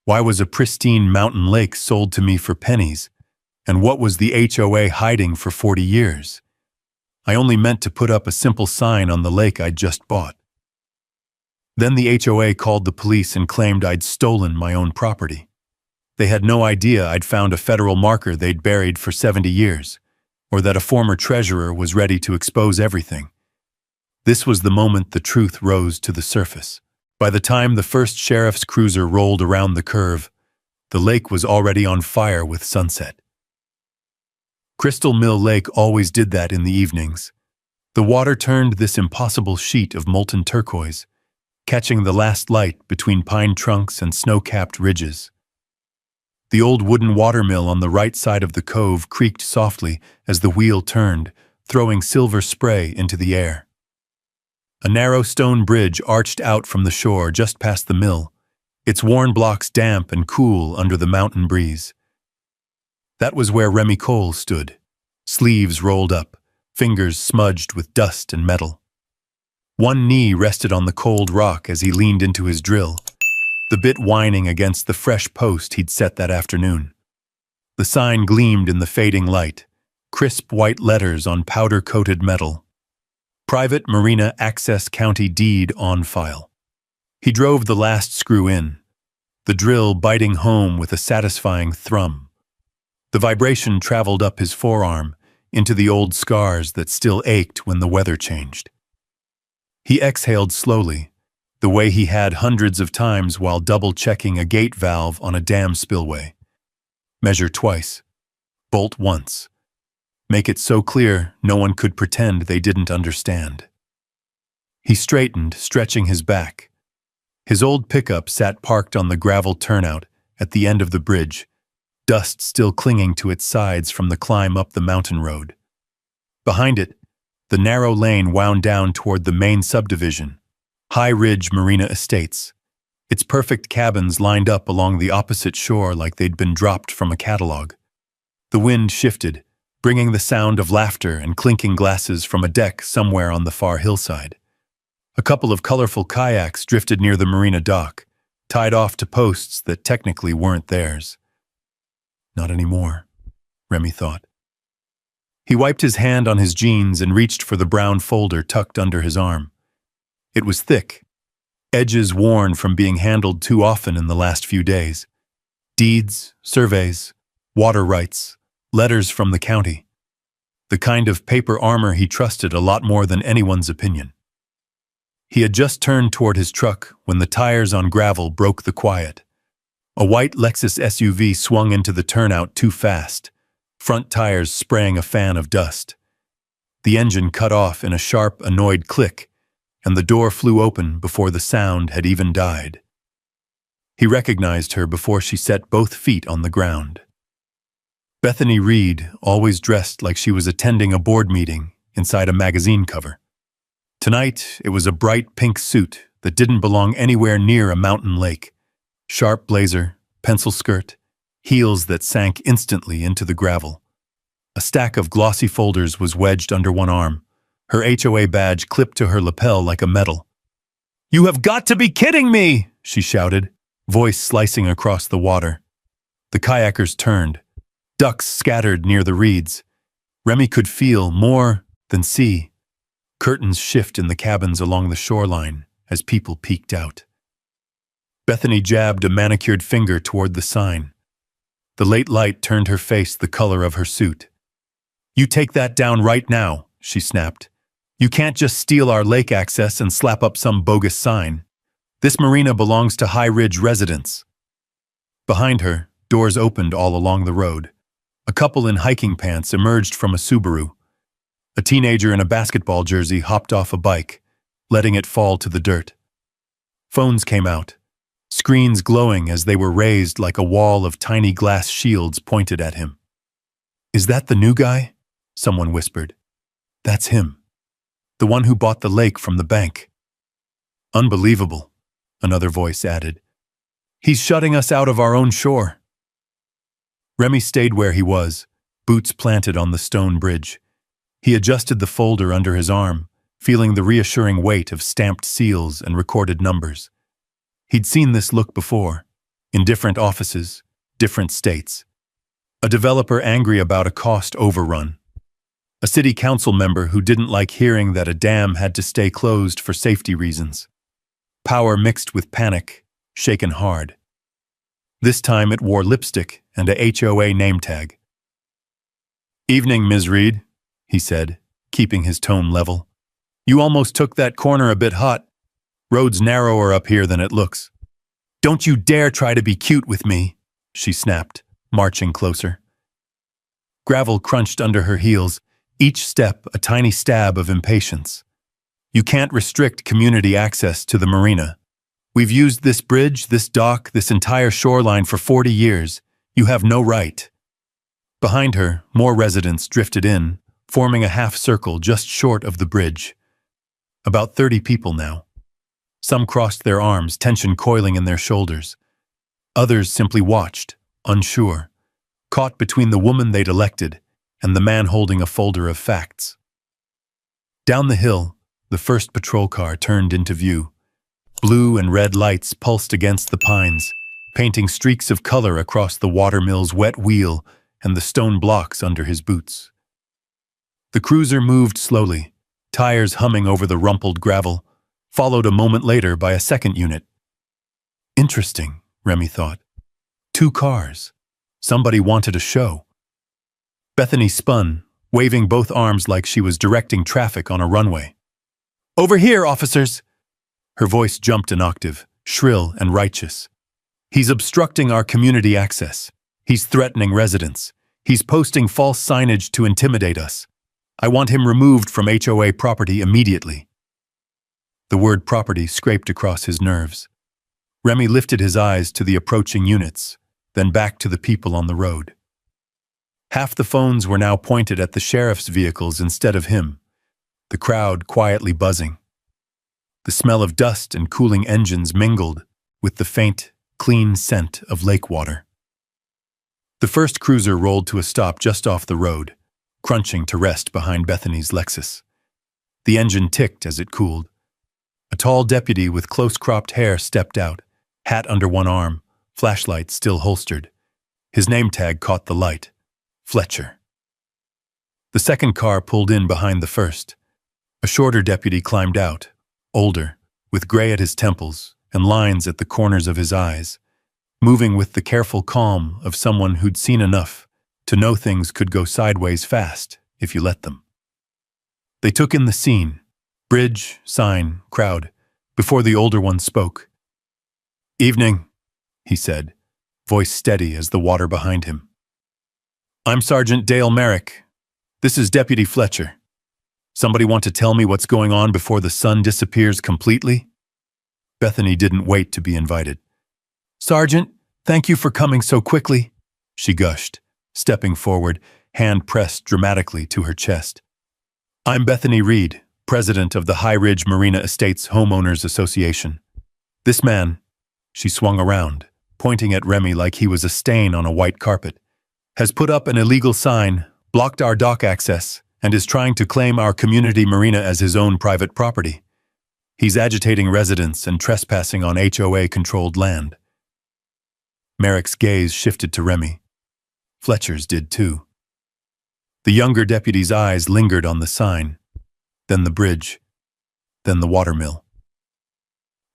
Why was a pristine mountain lake sold to me for pennies? And what was the HOA hiding for 40 years? I only meant to put up a simple sign on the lake I'd just bought. Then the HOA called the police and claimed I'd stolen my own property. They had no idea I'd found a federal marker they'd buried for 70 years, or that a former treasurer was ready to expose everything. This was the moment the truth rose to the surface. By the time the first sheriff's cruiser rolled around the curve, the lake was already on fire with sunset. Crystal Mill Lake always did that in the evenings. The water turned this impossible sheet of molten turquoise, catching the last light between pine trunks and snow-capped ridges. The old wooden watermill on the right side of the cove creaked softly as the wheel turned, throwing silver spray into the air. A narrow stone bridge arched out from the shore just past the mill, its worn blocks damp and cool under the mountain breeze. That was where Remy Cole stood, sleeves rolled up, fingers smudged with dust and metal. One knee rested on the cold rock as he leaned into his drill, the bit whining against the fresh post he'd set that afternoon. The sign gleamed in the fading light, crisp white letters on powder-coated metal. Private Marina Access County Deed on file. He drove the last screw in, the drill biting home with a satisfying thrum. The vibration traveled up his forearm, into the old scars that still ached when the weather changed. He exhaled slowly, the way he had hundreds of times while double-checking a gate valve on a dam spillway. Measure twice. Bolt once. Make it so clear no one could pretend they didn't understand. He straightened, stretching his back. His old pickup sat parked on the gravel turnout at the end of the bridge, dust still clinging to its sides from the climb up the mountain road. Behind it, the narrow lane wound down toward the main subdivision, High Ridge Marina Estates, its perfect cabins lined up along the opposite shore like they'd been dropped from a catalog. The wind shifted, bringing the sound of laughter and clinking glasses from a deck somewhere on the far hillside. A couple of colorful kayaks drifted near the marina dock, tied off to posts that technically weren't theirs. Not anymore, Remy thought. He wiped his hand on his jeans and reached for the brown folder tucked under his arm. It was thick, edges worn from being handled too often in the last few days. Deeds, surveys, water rights, letters from the county. The kind of paper armor he trusted a lot more than anyone's opinion. He had just turned toward his truck when the tires on gravel broke the quiet. A white Lexus SUV swung into the turnout too fast, front tires spraying a fan of dust. The engine cut off in a sharp, annoyed click, and the door flew open before the sound had even died. He recognized her before she set both feet on the ground. Bethany Reed, always dressed like she was attending a board meeting inside a magazine cover. Tonight, it was a bright pink suit that didn't belong anywhere near a mountain lake. Sharp blazer, pencil skirt, heels that sank instantly into the gravel. A stack of glossy folders was wedged under one arm, her HOA badge clipped to her lapel like a medal. "You have got to be kidding me!" she shouted, voice slicing across the water. The kayakers turned. Ducks scattered near the reeds. Remy could feel more than see. Curtains shift in the cabins along the shoreline as people peeked out. Bethany jabbed a manicured finger toward the sign. The late light turned her face the color of her suit. "You take that down right now," she snapped. "You can't just steal our lake access and slap up some bogus sign. This marina belongs to High Ridge residents." Behind her, doors opened all along the road. A couple in hiking pants emerged from a Subaru. A teenager in a basketball jersey hopped off a bike, letting it fall to the dirt. Phones came out, screens glowing as they were raised like a wall of tiny glass shields pointed at him. "Is that the new guy?" someone whispered. "That's him. The one who bought the lake from the bank." "Unbelievable," another voice added. "He's shutting us out of our own shore." Remy stayed where he was, boots planted on the stone bridge. He adjusted the folder under his arm, feeling the reassuring weight of stamped seals and recorded numbers. He'd seen this look before, in different offices, different states. A developer angry about a cost overrun. A city council member who didn't like hearing that a dam had to stay closed for safety reasons. Power mixed with panic, shaken hard. This time it wore lipstick and a HOA name tag. "Evening, Ms. Reed," he said, keeping his tone level. "You almost took that corner a bit hot. Road's narrower up here than it looks." "Don't you dare try to be cute with me," she snapped, marching closer. Gravel crunched under her heels, each step a tiny stab of impatience. "You can't restrict community access to the marina. We've used this bridge, this dock, this entire shoreline for 40 years. You have no right." Behind her, more residents drifted in, forming a half circle just short of the bridge. About 30 people now. Some crossed their arms, tension coiling in their shoulders. Others simply watched, unsure, caught between the woman they'd elected and the man holding a folder of facts. Down the hill, the first patrol car turned into view. Blue and red lights pulsed against the pines, painting streaks of color across the watermill's wet wheel and the stone blocks under his boots. The cruiser moved slowly, tires humming over the rumpled gravel, followed a moment later by a second unit. Interesting, Remy thought. 2 cars. Somebody wanted a show. Bethany spun, waving both arms like she was directing traffic on a runway. "Over here, officers!" Her voice jumped an octave, shrill and righteous. "He's obstructing our community access. He's threatening residents. He's posting false signage to intimidate us. I want him removed from HOA property immediately." The word property scraped across his nerves. Remy lifted his eyes to the approaching units, then back to the people on the road. Half the phones were now pointed at the sheriff's vehicles instead of him, the crowd quietly buzzing. The smell of dust and cooling engines mingled with the faint, clean scent of lake water. The first cruiser rolled to a stop just off the road, crunching to rest behind Bethany's Lexus. The engine ticked as it cooled. A tall deputy with close-cropped hair stepped out, hat under one arm, flashlight still holstered. His name tag caught the light. Fletcher. The second car pulled in behind the first. A shorter deputy climbed out, older, with gray at his temples and lines at the corners of his eyes, moving with the careful calm of someone who'd seen enough to know things could go sideways fast if you let them. They took in the scene, bridge, sign, crowd, before the older one spoke. "Evening," he said, voice steady as the water behind him. "I'm Sergeant Dale Merrick. This is Deputy Fletcher. Somebody want to tell me what's going on before the sun disappears completely?" Bethany didn't wait to be invited. "Sergeant, thank you for coming so quickly," she gushed, stepping forward, hand pressed dramatically to her chest. "I'm Bethany Reed, president of the High Ridge Marina Estates Homeowners Association. This man," she swung around, pointing at Remy like he was a stain on a white carpet, "has put up an illegal sign, blocked our dock access, and is trying to claim our community marina as his own private property. He's agitating residents and trespassing on HOA-controlled land." Merrick's gaze shifted to Remy. Fletcher's did too. The younger deputy's eyes lingered on the sign, then the bridge, then the watermill.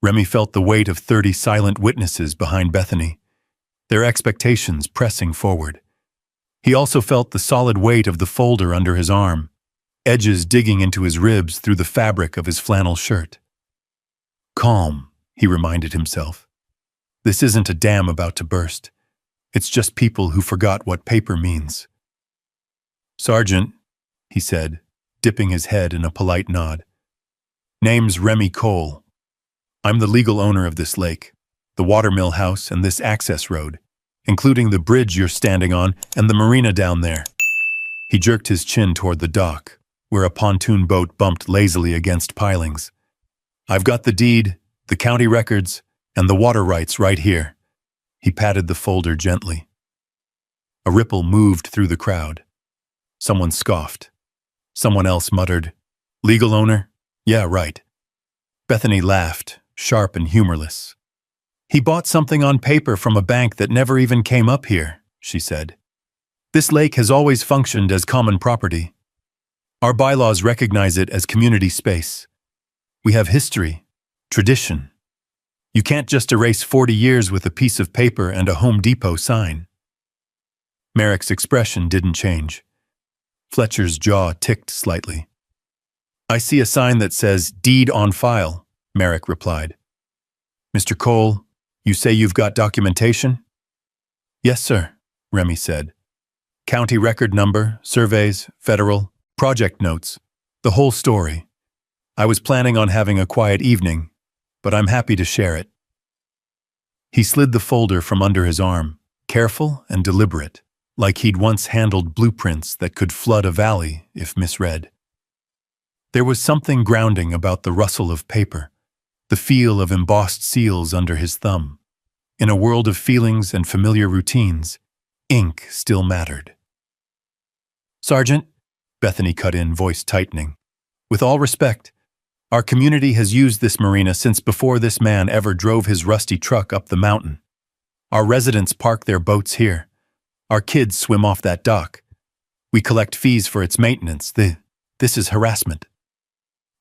Remy felt the weight of 30 silent witnesses behind Bethany, their expectations pressing forward. He also felt the solid weight of the folder under his arm, edges digging into his ribs through the fabric of his flannel shirt. Calm, he reminded himself. This isn't a dam about to burst. It's just people who forgot what paper means. "Sergeant," he said, dipping his head in a polite nod. "Name's Remy Cole. I'm the legal owner of this lake, the watermill house, and this access road, including the bridge you're standing on and the marina down there." He jerked his chin toward the dock, where a pontoon boat bumped lazily against pilings. "I've got the deed, the county records, and the water rights right here." He patted the folder gently. A ripple moved through the crowd. Someone scoffed. Someone else muttered, "Legal owner? Yeah, right." Bethany laughed, sharp and humorless. He bought something on paper from a bank that never even came up here, she said. This lake has always functioned as common property. Our bylaws recognize it as community space. We have history, tradition. You can't just erase 40 years with a piece of paper and a Home Depot sign. Merrick's expression didn't change. Fletcher's jaw ticked slightly. I see a sign that says deed on file, Merrick replied. Mr. Cole, you say you've got documentation? Yes, sir, Remy said. County record number, surveys, federal, project notes, the whole story. I was planning on having a quiet evening, but I'm happy to share it. He slid the folder from under his arm, careful and deliberate, like he'd once handled blueprints that could flood a valley if misread. There was something grounding about the rustle of paper, the feel of embossed seals under his thumb. In a world of feelings and familiar routines, ink still mattered. Sergeant, Bethany cut in, voice tightening. With all respect, our community has used this marina since before this man ever drove his rusty truck up the mountain. Our residents park their boats here. Our kids swim off that dock. We collect fees for its maintenance. This is harassment.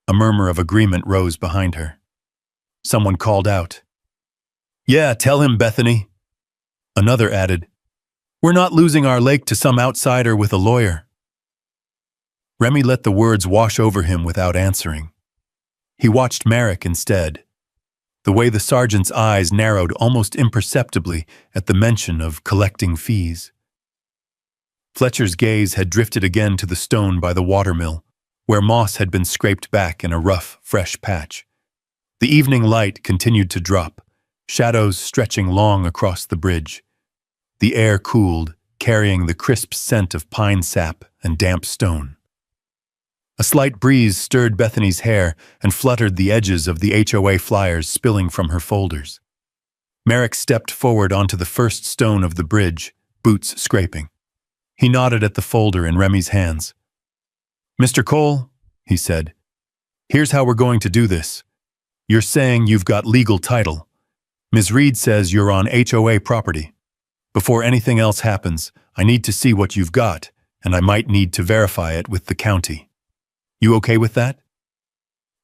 A murmur of agreement rose behind her. Someone called out, "Yeah, tell him, Bethany." Another added, "We're not losing our lake to some outsider with a lawyer." Remy let the words wash over him without answering. He watched Merrick instead, the way the sergeant's eyes narrowed almost imperceptibly at the mention of collecting fees. Fletcher's gaze had drifted again to the stone by the watermill, where moss had been scraped back in a rough, fresh patch. The evening light continued to drop, shadows stretching long across the bridge. The air cooled, carrying the crisp scent of pine sap and damp stone. A slight breeze stirred Bethany's hair and fluttered the edges of the HOA flyers spilling from her folders. Merrick stepped forward onto the first stone of the bridge, boots scraping. He nodded at the folder in Remy's hands. "Mr. Cole," he said, "here's how we're going to do this. You're saying you've got legal title. Ms. Reed says you're on HOA property. Before anything else happens, I need to see what you've got, and I might need to verify it with the county. You okay with that?"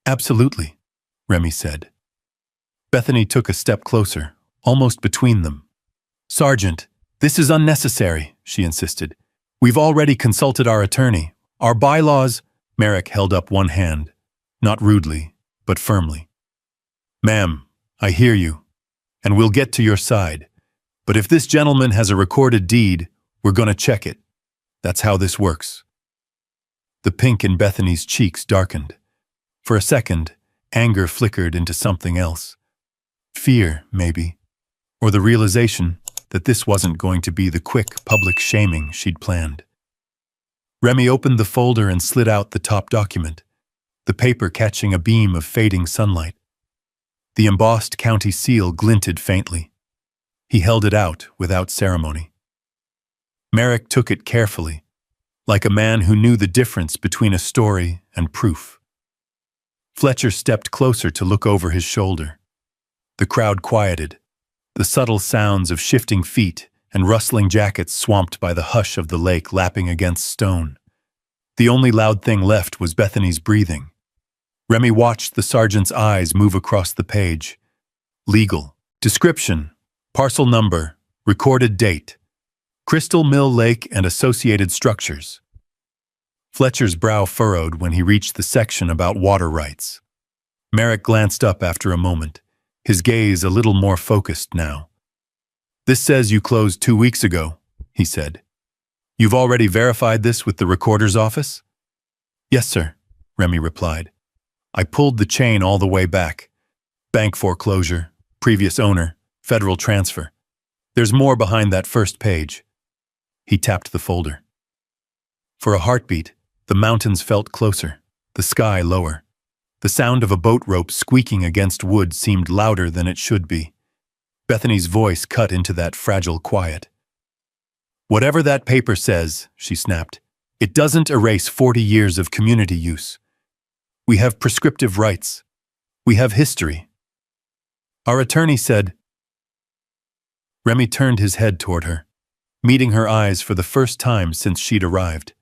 "Absolutely," Remy said. Bethany took a step closer, almost between them. "Sergeant, this is unnecessary," she insisted. "We've already consulted our attorney. Our bylaws—" Merrick held up one hand, not rudely, but firmly. "Ma'am, I hear you, and we'll get to your side. But if this gentleman has a recorded deed, we're going to check it. That's how this works." The pink in Bethany's cheeks darkened. For a second, anger flickered into something else. Fear, maybe, or the realization that this wasn't going to be the quick public shaming she'd planned. Remy opened the folder and slid out the top document, the paper catching a beam of fading sunlight. The embossed county seal glinted faintly. He held it out without ceremony. Merrick took it carefully, like a man who knew the difference between a story and proof. Fletcher stepped closer to look over his shoulder. The crowd quieted, the subtle sounds of shifting feet and rustling jackets swamped by the hush of the lake lapping against stone. The only loud thing left was Bethany's breathing. Remy watched the sergeant's eyes move across the page. Legal. Description. Parcel number. Recorded date. Crystal Mill Lake and associated structures. Fletcher's brow furrowed when he reached the section about water rights. Merrick glanced up after a moment, his gaze a little more focused now. "This says you closed 2 weeks ago," he said. "You've already verified this with the recorder's office?" "Yes, sir," Remy replied. "I pulled the chain all the way back. Bank foreclosure, previous owner, federal transfer. There's more behind that first page." He tapped the folder. For a heartbeat, the mountains felt closer, the sky lower. The sound of a boat rope squeaking against wood seemed louder than it should be. Bethany's voice cut into that fragile quiet. "Whatever that paper says," she snapped, "it doesn't erase 40 years of community use. We have prescriptive rights. We have history." Our attorney said, Remy turned his head toward her, meeting her eyes for the first time since she'd arrived.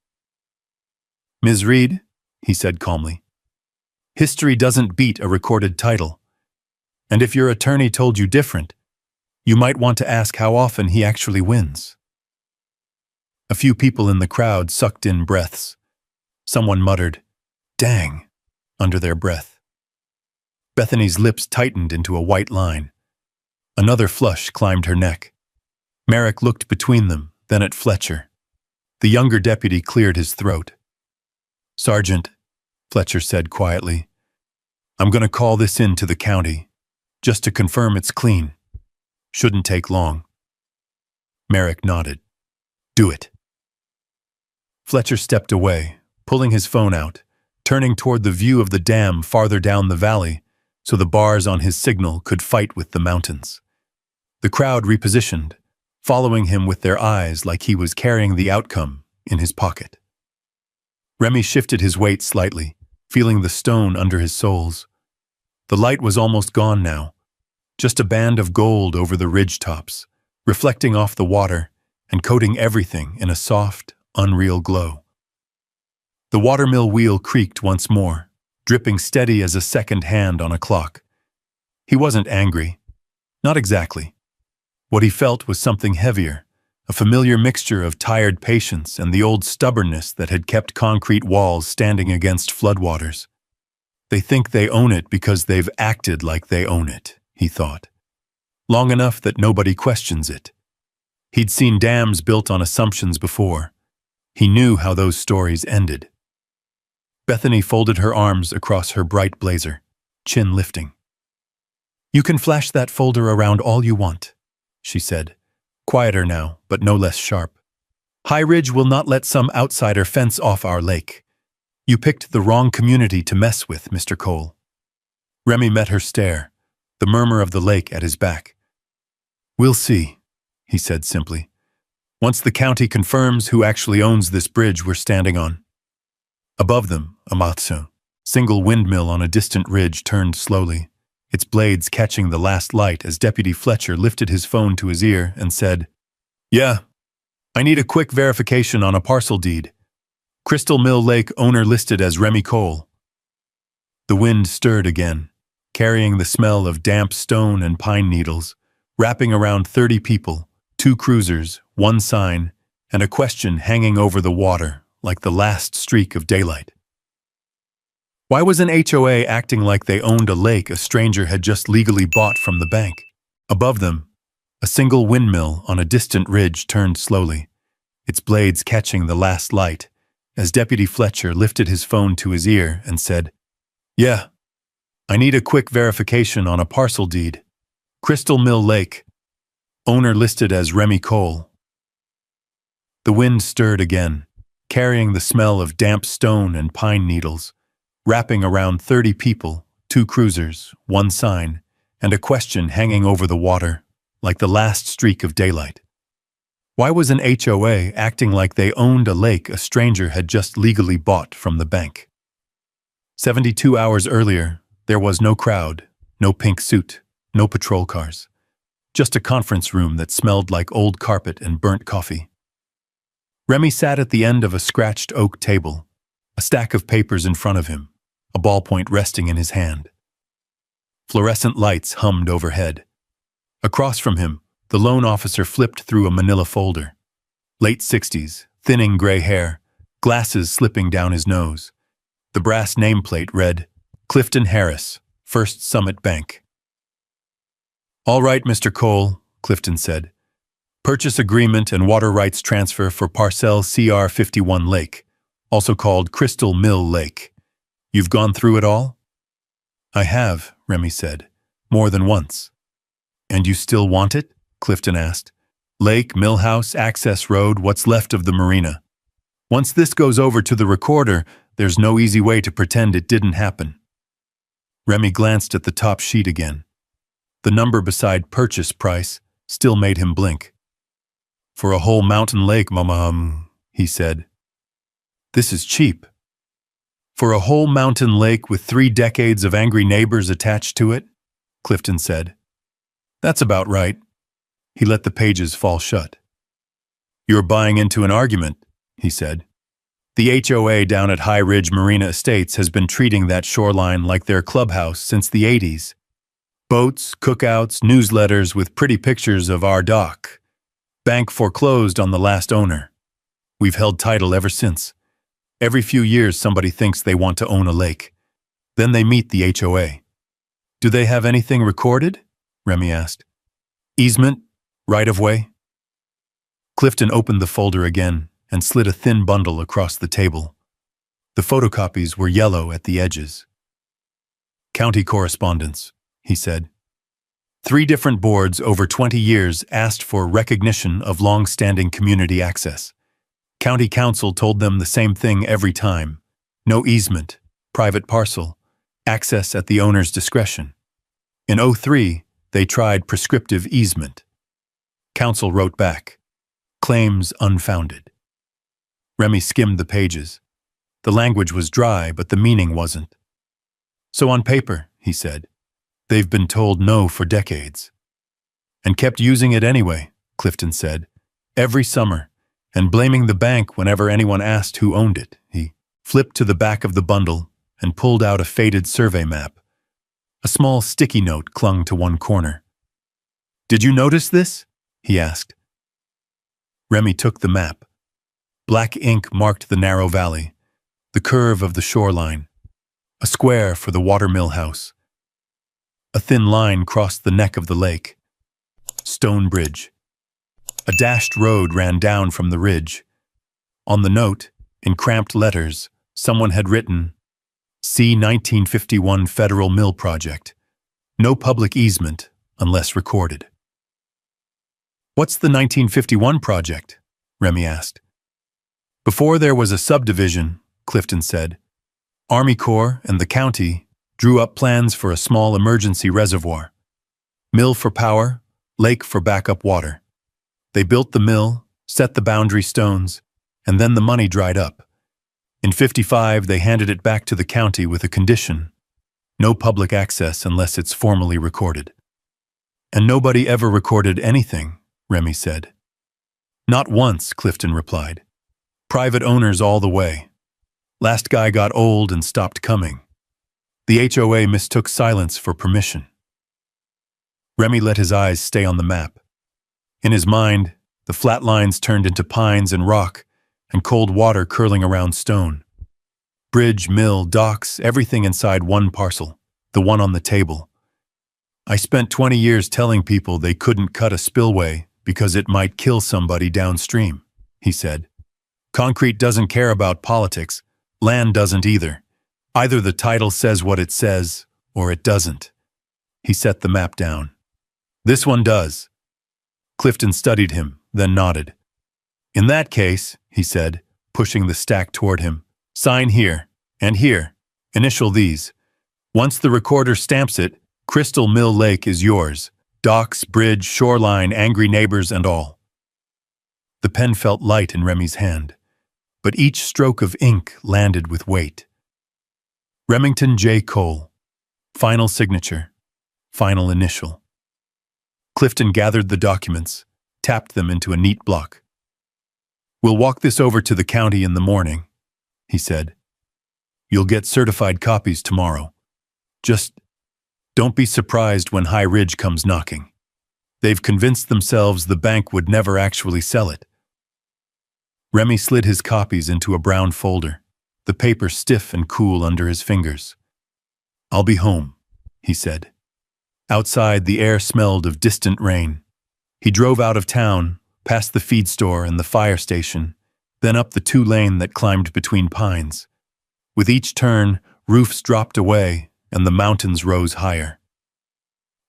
"Ms. Reed," he said calmly, "history doesn't beat a recorded title. And if your attorney told you different, you might want to ask how often he actually wins." A few people in the crowd sucked in breaths. Someone muttered, "Dang," under their breath. Bethany's lips tightened into a white line. Another flush climbed her neck. Merrick looked between them, then at Fletcher. The younger deputy cleared his throat. "Sergeant," Fletcher said quietly, "I'm going to call this in to the county, just to confirm it's clean. Shouldn't take long." Merrick nodded. "Do it." Fletcher stepped away, pulling his phone out, turning toward the view of the dam farther down the valley so the bars on his signal could fight with the mountains. The crowd repositioned, following him with their eyes like he was carrying the outcome in his pocket. Remy shifted his weight slightly, feeling the stone under his soles. The light was almost gone now, just a band of gold over the ridge tops, reflecting off the water and coating everything in a soft, unreal glow. The watermill wheel creaked once more, dripping steady as a second hand on a clock. He wasn't angry. Not exactly. What he felt was something heavier, a familiar mixture of tired patience and the old stubbornness that had kept concrete walls standing against floodwaters. They think they own it because they've acted like they own it, he thought. Long enough that nobody questions it. He'd seen dams built on assumptions before. He knew how those stories ended. Bethany folded her arms across her bright blazer, chin lifting. "You can flash that folder around all you want," she said, quieter now, but no less sharp. "High Ridge will not let some outsider fence off our lake. You picked the wrong community to mess with, Mr. Cole." Remy met her stare, the murmur of the lake at his back. "We'll see," he said simply, "once the county confirms who actually owns this bridge we're standing on." Above them, a matsu, single windmill on a distant ridge, turned slowly, its blades catching the last light as Deputy Fletcher lifted his phone to his ear and said, "Yeah, I need a quick verification on a parcel deed. Crystal Mill Lake owner listed as Remy Cole." The wind stirred again, carrying the smell of damp stone and pine needles, wrapping around 30 people, 2 cruisers, 1 sign, and a question hanging over the water like the last streak of daylight. Why was an HOA acting like they owned a lake a stranger had just legally bought from the bank? Above them, a single windmill on a distant ridge turned slowly, its blades catching the last light, as Deputy Fletcher lifted his phone to his ear and said, "Yeah, I need a quick verification on a parcel deed. Crystal Mill Lake, owner listed as Remy Cole." The wind stirred again, carrying the smell of damp stone and pine needles, wrapping around 30 people, 2 cruisers, 1 sign, and a question hanging over the water, like the last streak of daylight. Why was an HOA acting like they owned a lake a stranger had just legally bought from the bank? 72 hours earlier, there was no crowd, no pink suit, no patrol cars. Just a conference room that smelled like old carpet and burnt coffee. Remy sat at the end of a scratched oak table, a stack of papers in front of him, a ballpoint resting in his hand. Fluorescent lights hummed overhead. Across from him, the loan officer flipped through a manila folder. Late 60s, thinning gray hair, glasses slipping down his nose. The brass nameplate read, "Clifton Harris, First Summit Bank." "All right, Mr. Cole," Clifton said. "Purchase agreement and water rights transfer for parcel CR51 Lake, also called Crystal Mill Lake. You've gone through it all?" "I have," Remy said, "more than once." "And you still want it?" Clifton asked. "Lake, Millhouse, Access Road, what's left of the marina. Once this goes over to the recorder, there's no easy way to pretend it didn't happen." Remy glanced at the top sheet again. The number beside purchase price still made him blink. "For a whole mountain lake, Mama, he said. "This is cheap." "For a whole mountain lake with 3 decades of angry neighbors attached to it?" Clifton said. "That's about right." He let the pages fall shut. "You're buying into an argument," he said. "The HOA down at High Ridge Marina Estates has been treating that shoreline like their clubhouse since the 80s. Boats, cookouts, newsletters with pretty pictures of our dock. Bank foreclosed on the last owner. We've held title ever since. Every few years somebody thinks they want to own a lake. Then they meet the HOA. Do they have anything recorded?" Remy asked. "Easement? Right-of-way?" Clifton opened the folder again and slid a thin bundle across the table. The photocopies were yellow at the edges. "County correspondence," he said. 3 different boards over 20 years asked for recognition of long-standing community access. County council told them the same thing every time. No easement, private parcel, access at the owner's discretion. In 2003, they tried prescriptive easement. Council wrote back, "Claims unfounded." Remy skimmed the pages. The language was dry, but the meaning wasn't. "So on paper," he said, "they've been told no for decades." "And kept using it anyway," Clifton said, "every summer, and blaming the bank whenever anyone asked who owned it." He flipped to the back of the bundle and pulled out a faded survey map. A small sticky note clung to one corner. "Did you notice this?" he asked. Remy took the map. Black ink marked the narrow valley, the curve of the shoreline, a square for the watermill house. A thin line crossed the neck of the lake. Stone bridge. A dashed road ran down from the ridge. On the note, in cramped letters, someone had written, "See 1951 Federal Mill Project. No public easement unless recorded." "What's the 1951 project?" Remy asked. "Before there was a subdivision," Clifton said, "Army Corps and the county drew up plans for a small emergency reservoir. Mill for power, lake for backup water. They built the mill, set the boundary stones, and then the money dried up. In '55, they handed it back to the county with a condition: no public access unless it's formally recorded." "And nobody ever recorded anything," Remy said. "Not once," Clifton replied. "Private owners all the way. Last guy got old and stopped coming. The HOA mistook silence for permission." Remy let his eyes stay on the map. In his mind, the flat lines turned into pines and rock, and cold water curling around stone. Bridge, mill, docks, everything inside one parcel, the one on the table. "I spent 20 years telling people they couldn't cut a spillway because it might kill somebody downstream," he said. "Concrete doesn't care about politics. Land doesn't either. Either the title says what it says, or it doesn't." He set the map down. "This one does." Clifton studied him, then nodded. "In that case," he said, pushing the stack toward him, "sign here, and here. Initial these. Once the recorder stamps it, Crystal Mill Lake is yours. Docks, bridge, shoreline, angry neighbors, and all." The pen felt light in Remy's hand, but each stroke of ink landed with weight. Remington J. Cole. Final signature. Final initial. Clifton gathered the documents, tapped them into a neat block. "We'll walk this over to the county in the morning," he said. "You'll get certified copies tomorrow. Just don't be surprised when High Ridge comes knocking. They've convinced themselves the bank would never actually sell it." Remy slid his copies into a brown folder, the paper stiff and cool under his fingers. "I'll be home," he said. Outside, the air smelled of distant rain. He drove out of town, past the feed store and the fire station, then up the 2-lane that climbed between pines. With each turn, roofs dropped away and the mountains rose higher.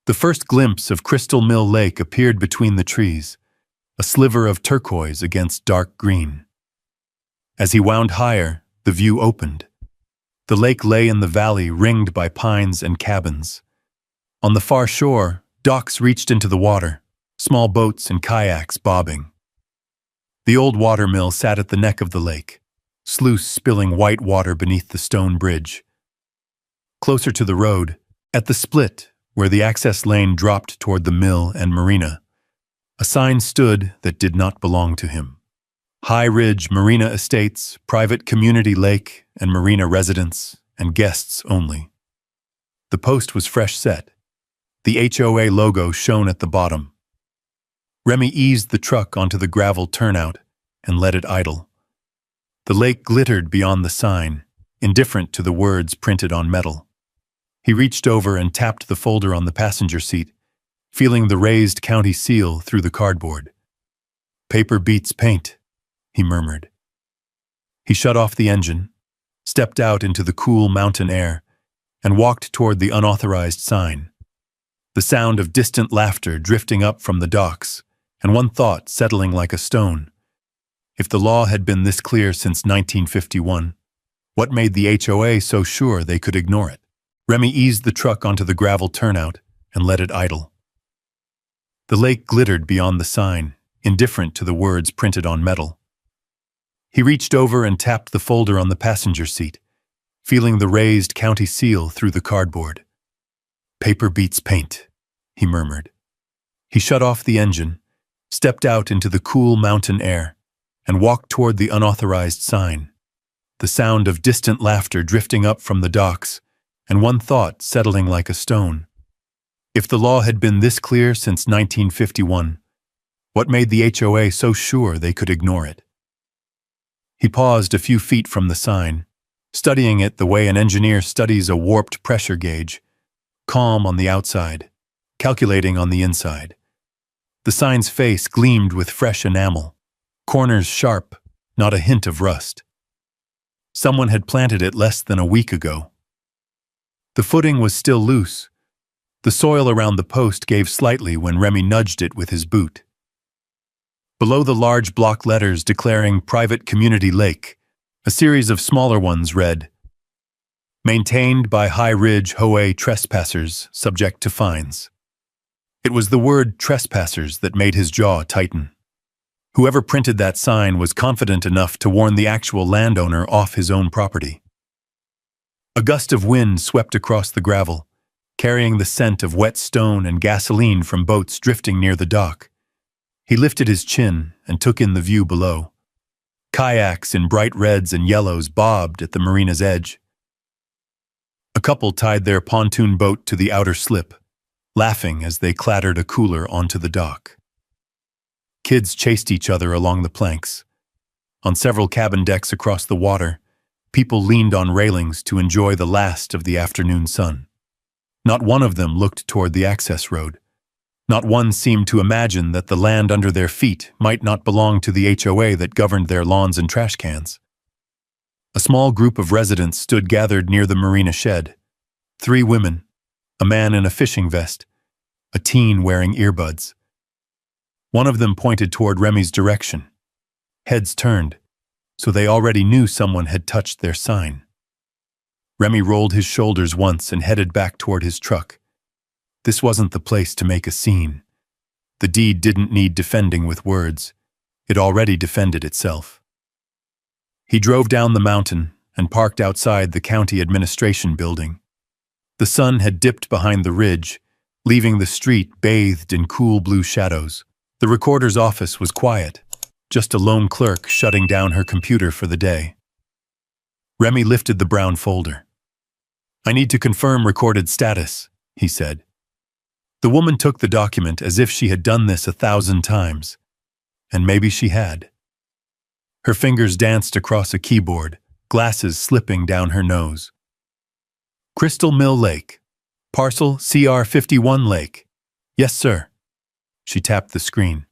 The first glimpse of Crystal Mill Lake appeared between the trees, a sliver of turquoise against dark green. As he wound higher, the view opened. The lake lay in the valley ringed by pines and cabins. On the far shore, docks reached into the water, small boats and kayaks bobbing. The old watermill sat at the neck of the lake, sluice spilling white water beneath the stone bridge. Closer to the road, at the split where the access lane dropped toward the mill and marina, A sign stood that did not belong to him. High Ridge Marina Estates, private community lake and marina residents, and guests only. The post was fresh set. The HOA logo shone at the bottom. Remy eased the truck onto the gravel turnout and let it idle. The lake glittered beyond the sign, indifferent to the words printed on metal. He reached over and tapped the folder on the passenger seat, feeling the raised county seal through the cardboard. "Paper beats paint," he murmured. He shut off the engine, stepped out into the cool mountain air, and walked toward the unauthorized sign. The sound of distant laughter drifting up from the docks, and one thought settling like a stone. If the law had been this clear since 1951, what made the HOA so sure they could ignore it? Remy eased the truck onto the gravel turnout and let it idle. The lake glittered beyond the sign, indifferent to the words printed on metal. He reached over and tapped the folder on the passenger seat, feeling the raised county seal through the cardboard. "Paper beats paint," he murmured. He shut off the engine, stepped out into the cool mountain air, and walked toward the unauthorized sign. The sound of distant laughter drifting up from the docks, and one thought settling like a stone. If the law had been this clear since 1951, what made the HOA so sure they could ignore it? He paused a few feet from the sign, studying it the way an engineer studies a warped pressure gauge, calm on the outside, calculating on the inside. The sign's face gleamed with fresh enamel, corners sharp, not a hint of rust. Someone had planted it less than a week ago. The footing was still loose. The soil around the post gave slightly when Remy nudged it with his boot. Below the large block letters declaring Private Community Lake, a series of smaller ones read, "Maintained by High Ridge HOA trespassers subject to fines." It was the word trespassers that made his jaw tighten. Whoever printed that sign was confident enough to warn the actual landowner off his own property. A gust of wind swept across the gravel, carrying the scent of wet stone and gasoline from boats drifting near the dock. He lifted his chin and took in the view below. Kayaks in bright reds and yellows bobbed at the marina's edge. A couple tied their pontoon boat to the outer slip, laughing as they clattered a cooler onto the dock. Kids chased each other along the planks. On several cabin decks across the water, people leaned on railings to enjoy the last of the afternoon sun. Not one of them looked toward the access road. Not one seemed to imagine that the land under their feet might not belong to the HOA that governed their lawns and trash cans. A small group of residents stood gathered near the marina shed. 3 women, a man in a fishing vest, a teen wearing earbuds. One of them pointed toward Remy's direction. Heads turned, so they already knew someone had touched their sign. Remy rolled his shoulders once and headed back toward his truck. This wasn't the place to make a scene. The deed didn't need defending with words. It already defended itself. He drove down the mountain and parked outside the county administration building. The sun had dipped behind the ridge, leaving the street bathed in cool blue shadows. The recorder's office was quiet, just a lone clerk shutting down her computer for the day. Remy lifted the brown folder. "I need to confirm recorded status," he said. The woman took the document as if she had done this 1,000 times, and maybe she had. Her fingers danced across a keyboard, glasses slipping down her nose. "Crystal Mill Lake, parcel CR51 Lake. Yes, sir." She tapped the screen.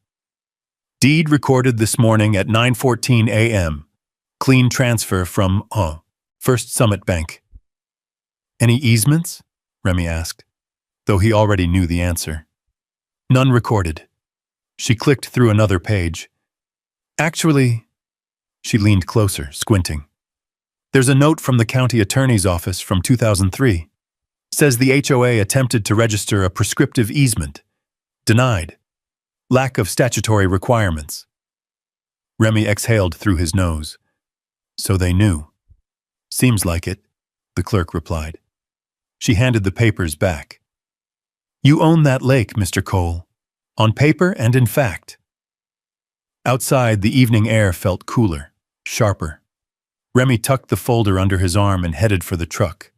"Deed recorded this morning at 9:14 a.m. Clean transfer from First Summit Bank." "Any easements?" Remy asked, though he already knew the answer. "None recorded." She clicked through another page. "Actually," she leaned closer, squinting. "There's a note from the county attorney's office from 2003. Says the HOA attempted to register a prescriptive easement. Denied. Lack of statutory requirements." Remy exhaled through his nose. "So they knew." "Seems like it," the clerk replied. She handed the papers back. "You own that lake, Mr. Cole. on paper and in fact. Outside, the evening air felt cooler, sharper. Remy tucked the folder under his arm and headed for the truck.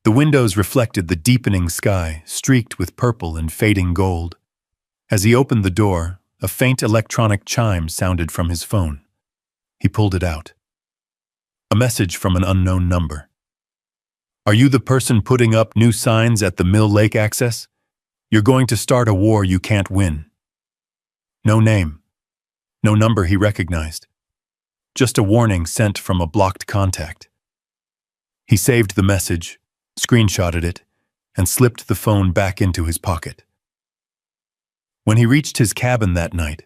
The windows reflected the deepening sky, streaked with purple and fading gold. As he opened the door, a faint electronic chime sounded from his phone. He pulled it out. A message from an unknown number. "Are you the person putting up new signs at the Mill Lake access? You're going to start a war you can't win." No name. No number he recognized. Just a warning sent from a blocked contact. He saved the message, screenshotted it, and slipped the phone back into his pocket. When he reached his cabin that night,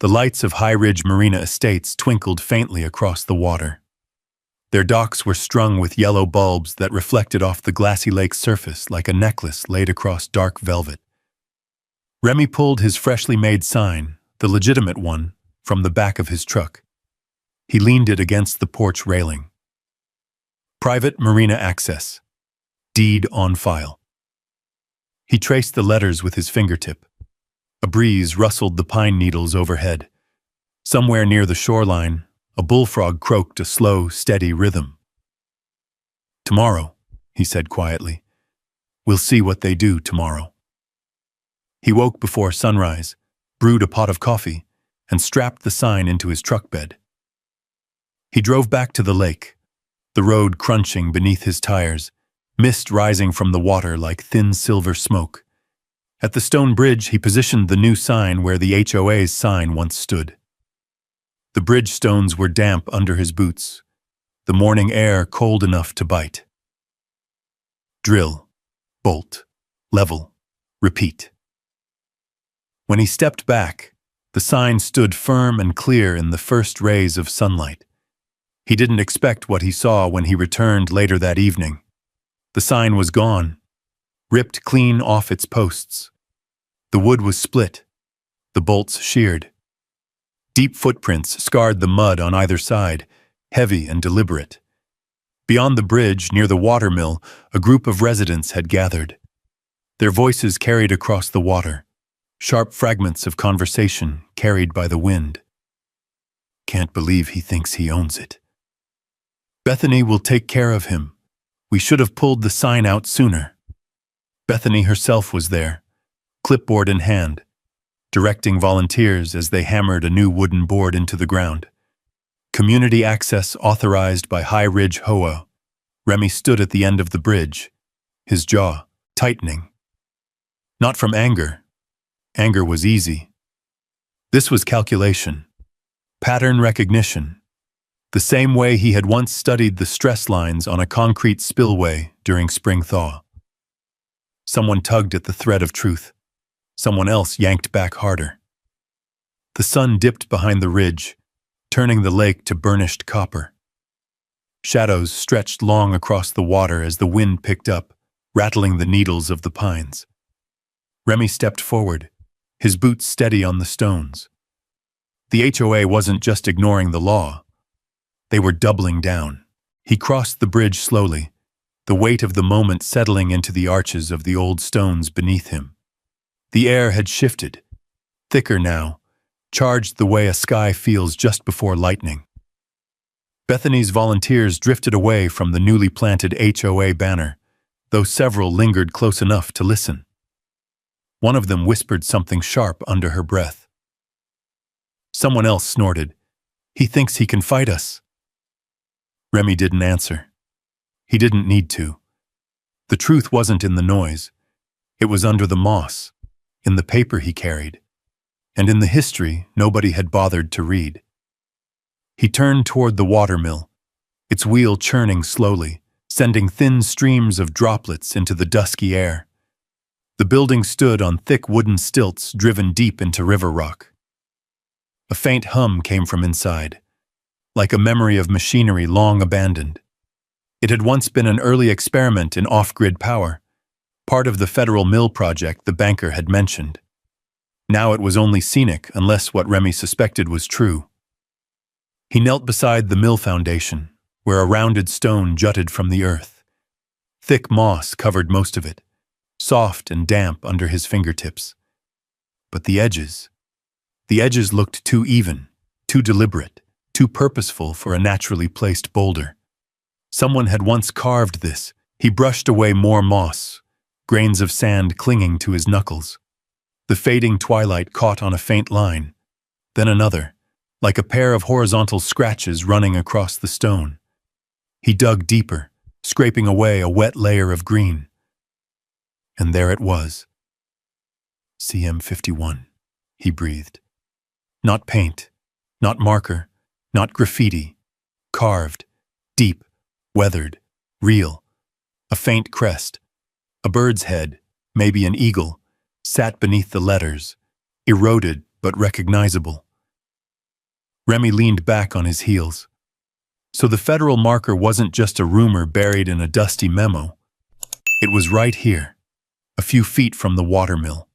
the lights of High Ridge Marina Estates twinkled faintly across the water. Their docks were strung with yellow bulbs that reflected off the glassy lake's surface like a necklace laid across dark velvet. Remy pulled his freshly made sign, the legitimate one, from the back of his truck. He leaned it against the porch railing. Private Marina Access. Deed on file. He traced the letters with his fingertip. A breeze rustled the pine needles overhead. Somewhere near the shoreline, a bullfrog croaked a slow, steady rhythm. "Tomorrow," he said quietly. "We'll see what they do tomorrow." He woke before sunrise, brewed a pot of coffee, and strapped the sign into his truck bed. He drove back to the lake, the road crunching beneath his tires, mist rising from the water like thin silver smoke. At the stone bridge, he positioned the new sign where the HOA's sign once stood. The bridge stones were damp under his boots, the morning air cold enough to bite. Drill, bolt, level, repeat. When he stepped back, the sign stood firm and clear in the first rays of sunlight. He didn't expect what he saw when he returned later that evening. The sign was gone, ripped clean off its posts. The wood was split, the bolts sheared. Deep footprints scarred the mud on either side, heavy and deliberate. Beyond the bridge, near the watermill, a group of residents had gathered. Their voices carried across the water, sharp fragments of conversation carried by the wind. "Can't believe he thinks he owns it. Bethany will take care of him. We should have pulled the sign out sooner." Bethany herself was there, clipboard in hand, directing volunteers as they hammered a new wooden board into the ground. Community access authorized by High Ridge HOA. Remy stood at the end of the bridge, his jaw tightening. Not from anger. Anger was easy. This was calculation, pattern recognition, the same way he had once studied the stress lines on a concrete spillway during spring thaw. Someone tugged at the thread of truth. Someone else yanked back harder. The sun dipped behind the ridge, turning the lake to burnished copper. Shadows stretched long across the water as the wind picked up, rattling the needles of the pines. Remy stepped forward, his boots steady on the stones. The HOA wasn't just ignoring the law. They were doubling down. He crossed the bridge slowly, the weight of the moment settling into the arches of the old stones beneath him. The air had shifted, thicker now, charged the way a sky feels just before lightning. Bethany's volunteers drifted away from the newly planted HOA banner, though several lingered close enough to listen. One of them whispered something sharp under her breath. Someone else snorted, "He thinks he can fight us." Remy didn't answer. He didn't need to. The truth wasn't in the noise. It was under the moss, in the paper he carried, and in the history nobody had bothered to read. He turned toward the watermill, its wheel churning slowly, sending thin streams of droplets into the dusky air. The building stood on thick wooden stilts driven deep into river rock. A faint hum came from inside, like a memory of machinery long abandoned. It had once been an early experiment in off-grid power, part of the federal mill project the banker had mentioned. Now it was only scenic unless what Remy suspected was true. He knelt beside the mill foundation, where a rounded stone jutted from the earth. Thick moss covered most of it, soft and damp under his fingertips. But the edges looked too even, too deliberate, too purposeful for a naturally placed boulder. Someone had once carved this. He brushed away more moss, grains of sand clinging to his knuckles. The fading twilight caught on a faint line, then another, like a pair of horizontal scratches running across the stone. He dug deeper, scraping away a wet layer of green. And there it was. CM51, he breathed. Not paint, not marker, not graffiti. Carved, deep, weathered, real. A faint crest, a bird's head, maybe an eagle, sat beneath the letters, eroded but recognizable. Remy leaned back on his heels. So the federal marker wasn't just a rumor buried in a dusty memo. It was right here, a few feet from the watermill.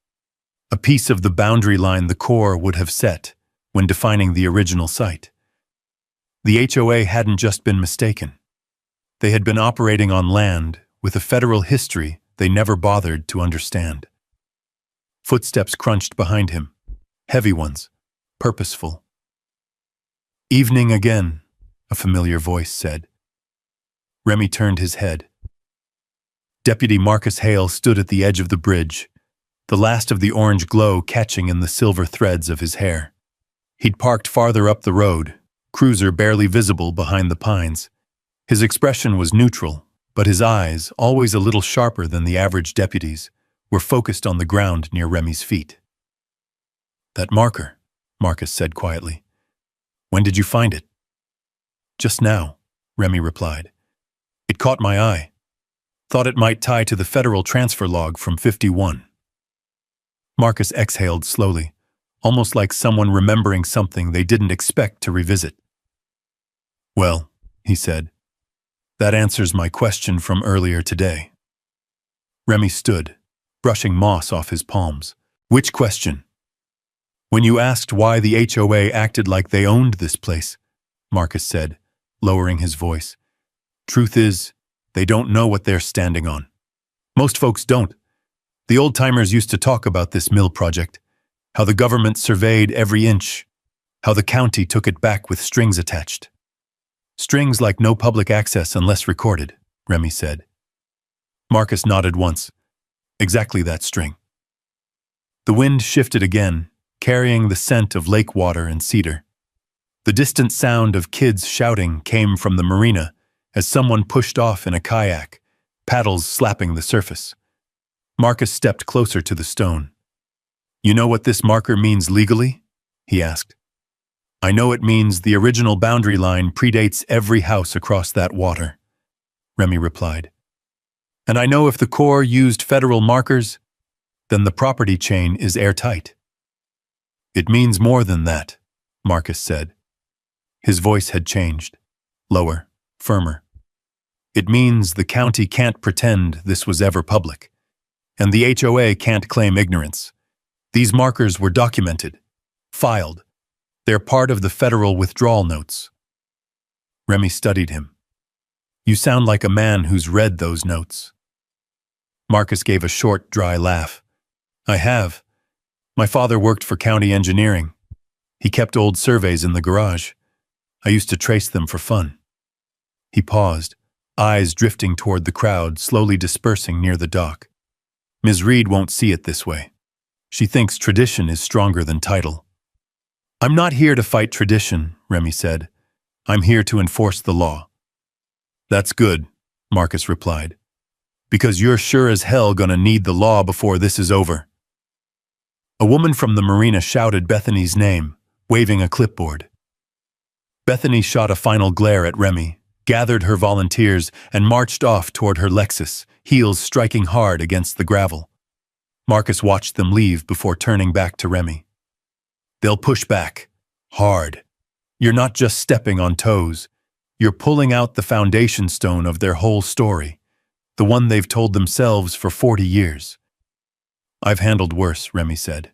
A piece of the boundary line the Corps would have set when defining the original site. The HOA hadn't just been mistaken. They had been operating on land with a federal history they never bothered to understand. Footsteps crunched behind him, heavy ones, purposeful. "Evening again," a familiar voice said. Remy turned his head. Deputy Marcus Hale stood at the edge of the bridge, the last of the orange glow catching in the silver threads of his hair. He'd parked farther up the road, cruiser barely visible behind the pines. His expression was neutral, but his eyes, always a little sharper than the average deputy's, were focused on the ground near Remy's feet. "That marker," Marcus said quietly. "When did you find it?" "Just now," Remy replied. "It caught my eye. Thought it might tie to the federal transfer log from 51. Marcus exhaled slowly, almost like someone remembering something they didn't expect to revisit. "Well," he said, "that answers my question from earlier today." Remy stood, brushing moss off his palms. "Which question?" "When you asked why the HOA acted like they owned this place," Marcus said, lowering his voice. "Truth is, they don't know what they're standing on. Most folks don't. The old-timers used to talk about this mill project, how the government surveyed every inch, how the county took it back with strings attached. Strings like no public access unless recorded," Remy said. Marcus nodded once. Exactly that string. The wind shifted again, carrying the scent of lake water and cedar. The distant sound of kids shouting came from the marina as someone pushed off in a kayak, paddles slapping the surface. Marcus stepped closer to the stone. "You know what this marker means legally?" he asked. "I know it means the original boundary line predates every house across that water," Remy replied. "And I know if the Corps used federal markers, then the property chain is airtight." "It means more than that," Marcus said. His voice had changed, lower, firmer. "It means the county can't pretend this was ever public, and the HOA can't claim ignorance. These markers were documented, filed. They're part of the federal withdrawal notes." Remy studied him. "You sound like a man who's read those notes." Marcus gave a short, dry laugh. "I have. My father worked for county engineering. He kept old surveys in the garage. I used to trace them for fun." He paused, eyes drifting toward the crowd, slowly dispersing near the dock. "Ms. Reed won't see it this way. She thinks tradition is stronger than title." "I'm not here to fight tradition," Remy said. "I'm here to enforce the law." "That's good," Marcus replied. "Because you're sure as hell gonna need the law before this is over." A woman from the marina shouted Bethany's name, waving a clipboard. Bethany shot a final glare at Remy, gathered her volunteers, and marched off toward her Lexus, heels striking hard against the gravel. Marcus watched them leave before turning back to Remy. "They'll push back. Hard. You're not just stepping on toes. You're pulling out the foundation stone of their whole story, the one they've told themselves for 40 years. "I've handled worse," Remy said.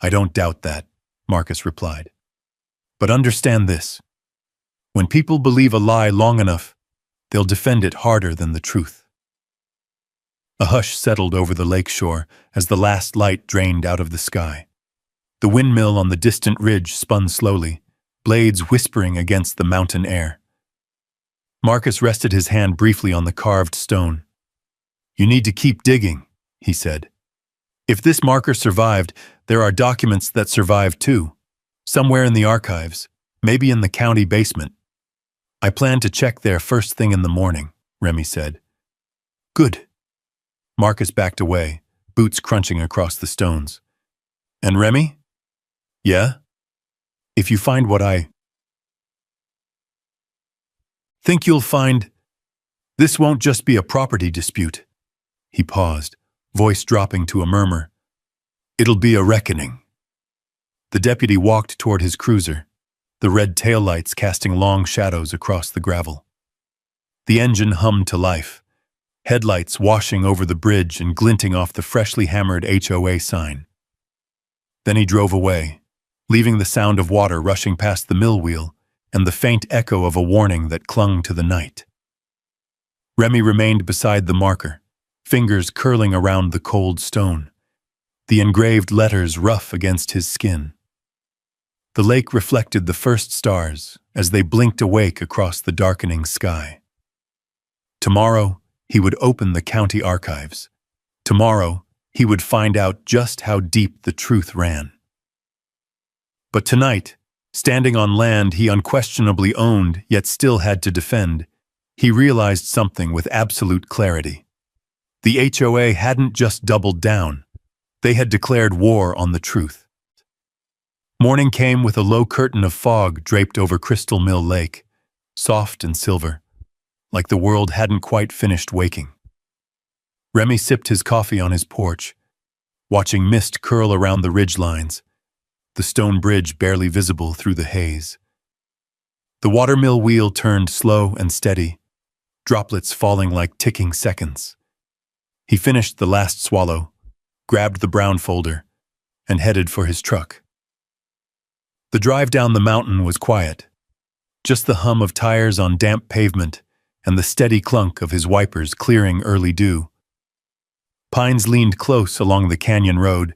"I don't doubt that," Marcus replied. "But understand this. When people believe a lie long enough, they'll defend it harder than the truth." A hush settled over the lake shore as the last light drained out of the sky. The windmill on the distant ridge spun slowly, blades whispering against the mountain air. Marcus rested his hand briefly on the carved stone. "You need to keep digging," he said. "If this marker survived, there are documents that survived too. Somewhere in the archives, maybe in the county basement." "I plan to check there first thing in the morning," Remy said. "Good." Marcus backed away, boots crunching across the stones. "And Remy?" "Yeah? If you find what I think you'll find, this won't just be a property dispute." He paused, voice dropping to a murmur. "It'll be a reckoning." The deputy walked toward his cruiser, the red taillights casting long shadows across the gravel. The engine hummed to life, headlights washing over the bridge and glinting off the freshly hammered HOA sign. Then he drove away, leaving the sound of water rushing past the mill wheel and the faint echo of a warning that clung to the night. Remy remained beside the marker, fingers curling around the cold stone, the engraved letters rough against his skin. The lake reflected the first stars as they blinked awake across the darkening sky. Tomorrow, he would open the county archives. Tomorrow, he would find out just how deep the truth ran. But tonight, standing on land he unquestionably owned yet still had to defend, he realized something with absolute clarity. The HOA hadn't just doubled down, they had declared war on the truth. Morning came with a low curtain of fog draped over Crystal Mill Lake, soft and silver, like the world hadn't quite finished waking. Remy sipped his coffee on his porch, watching mist curl around the ridgelines, the stone bridge barely visible through the haze. The watermill wheel turned slow and steady, droplets falling like ticking seconds. He finished the last swallow, grabbed the brown folder, and headed for his truck. The drive down the mountain was quiet, just the hum of tires on damp pavement and the steady clunk of his wipers clearing early dew. Pines leaned close along the canyon road,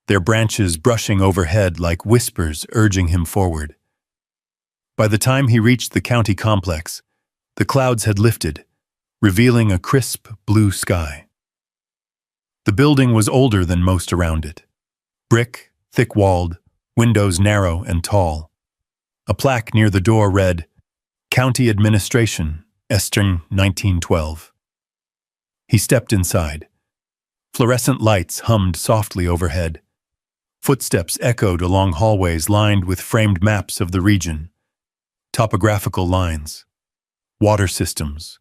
their branches brushing overhead like whispers urging him forward. By the time he reached the county complex, the clouds had lifted, revealing a crisp blue sky. The building was older than most around it. Brick, thick-walled, windows narrow and tall. A plaque near the door read, "County Administration, Eastern 1912. He stepped inside. Fluorescent lights hummed softly overhead. Footsteps echoed along hallways lined with framed maps of the region, topographical lines, water systems,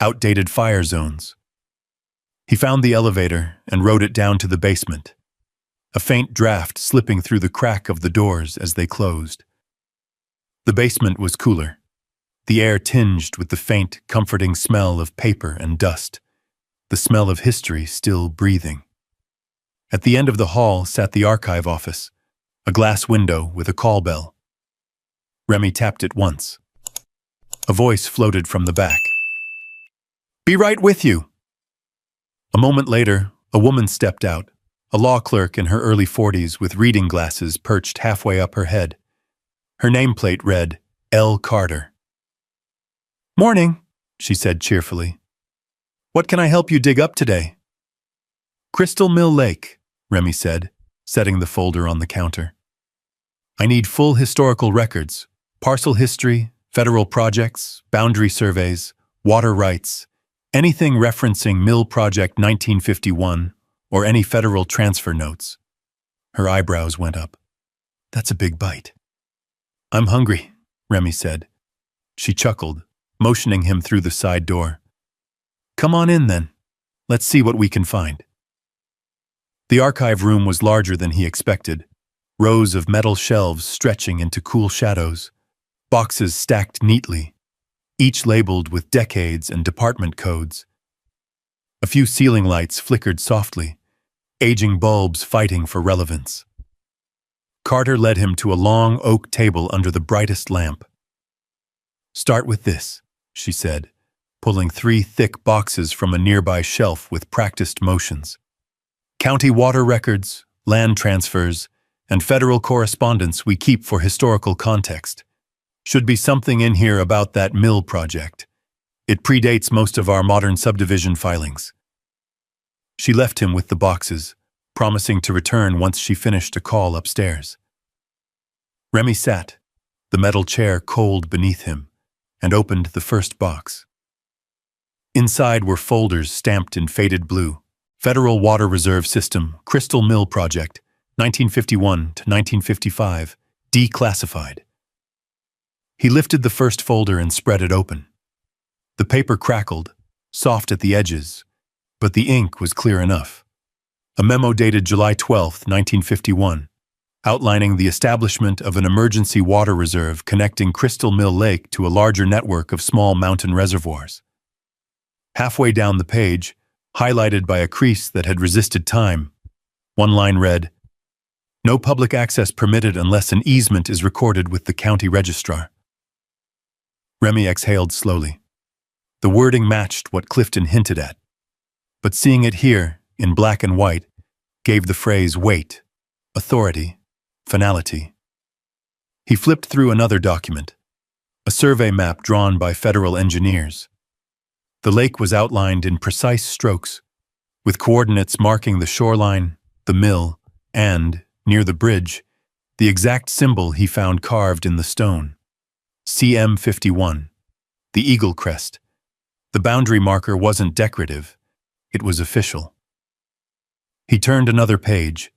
outdated fire zones. He found the elevator and rode it down to the basement, a faint draft slipping through the crack of the doors as they closed. The basement was cooler, the air tinged with the faint, comforting smell of paper and dust, the smell of history still breathing. At the end of the hall sat the archive office, a glass window with a call bell. Remy tapped it once. A voice floated from the back. "Be right with you." A moment later, a woman stepped out, a law clerk in her early 40s with reading glasses perched halfway up her head. Her nameplate read, L. Carter. "Morning," she said cheerfully. "What can I help you dig up today?" "Crystal Mill Lake," Remy said, setting the folder on the counter. "I need full historical records, parcel history, federal projects, boundary surveys, water rights, anything referencing Mill Project 1951 or any federal transfer notes." Her eyebrows went up. "That's a big bite." "I'm hungry," Remy said. She chuckled, motioning him through the side door. "Come on in then. Let's see what we can find." The archive room was larger than he expected, rows of metal shelves stretching into cool shadows, boxes stacked neatly, each labeled with decades and department codes. A few ceiling lights flickered softly, aging bulbs fighting for relevance. Carter led him to a long oak table under the brightest lamp. "Start with this," she said, pulling 3 thick boxes from a nearby shelf with practiced motions. County water records, land transfers, and federal correspondence we keep for historical context. Should be something in here about that mill project. It predates most of our modern subdivision filings. She left him with the boxes, promising to return once she finished a call upstairs. Remy sat, the metal chair cold beneath him, and opened the first box. Inside were folders stamped in faded blue. Federal Water Reserve System, Crystal Mill Project, 1951 to 1955, declassified. He lifted the first folder and spread it open. The paper crackled, soft at the edges, but the ink was clear enough. A memo dated July 12, 1951, outlining the establishment of an emergency water reserve connecting Crystal Mill Lake to a larger network of small mountain reservoirs. Halfway down the page, highlighted by a crease that had resisted time, one line read, "No public access permitted unless an easement is recorded with the county registrar." Remy exhaled slowly. The wording matched what Clifton hinted at, but seeing it here, in black and white, gave the phrase weight, authority, finality. He flipped through another document, a survey map drawn by federal engineers. The lake was outlined in precise strokes, with coordinates marking the shoreline, the mill, and, near the bridge, the exact symbol he found carved in the stone. CM51, the eagle crest. The boundary marker wasn't decorative, it was official. He turned another page,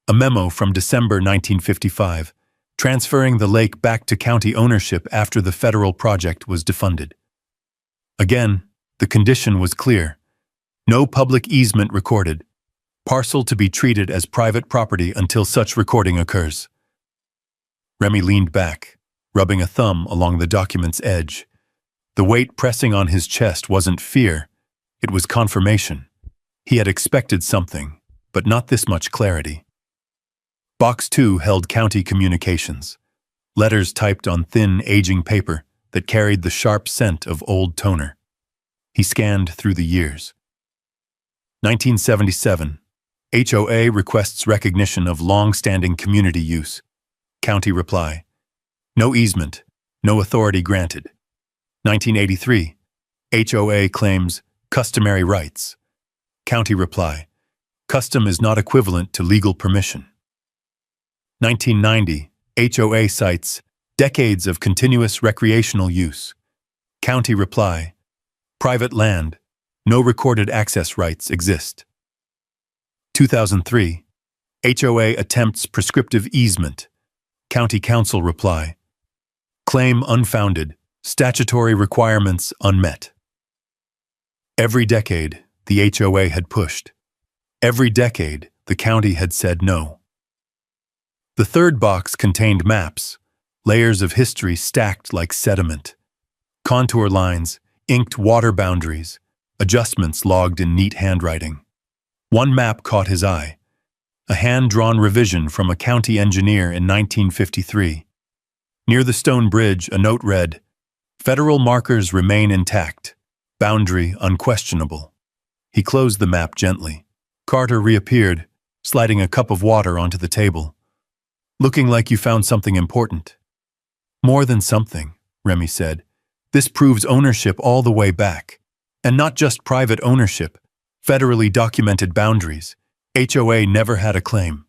a memo from December 1955, transferring the lake back to county ownership after the federal project was defunded. Again, the condition was clear. No public easement recorded. Parcel to be treated as private property until such recording occurs. Remy leaned back, rubbing a thumb along the document's edge. The weight pressing on his chest wasn't fear, it was confirmation. He had expected something, but not this much clarity. Box 2 held county communications, letters typed on thin, aging paper that carried the sharp scent of old toner. He scanned through the years. 1977. HOA requests recognition of long-standing community use. County reply. No easement, no authority granted. 1983. HOA claims customary rights. County reply. Custom is not equivalent to legal permission. 1990. HOA cites decades of continuous recreational use. County reply. Private land, no recorded access rights exist. 2003. HOA attempts prescriptive easement. County Council reply. Claim unfounded, statutory requirements unmet. Every decade, the HOA had pushed. Every decade, the county had said no. The third box contained maps, layers of history stacked like sediment. Contour lines, inked water boundaries, adjustments logged in neat handwriting. One map caught his eye, a hand-drawn revision from a county engineer in 1953. Near the stone bridge, a note read, "Federal markers remain intact, boundary unquestionable." He closed the map gently. Carter reappeared, sliding a cup of water onto the table. "Looking like you found something important." "More than something," Remy said. "This proves ownership all the way back. And not just private ownership, federally documented boundaries. HOA never had a claim."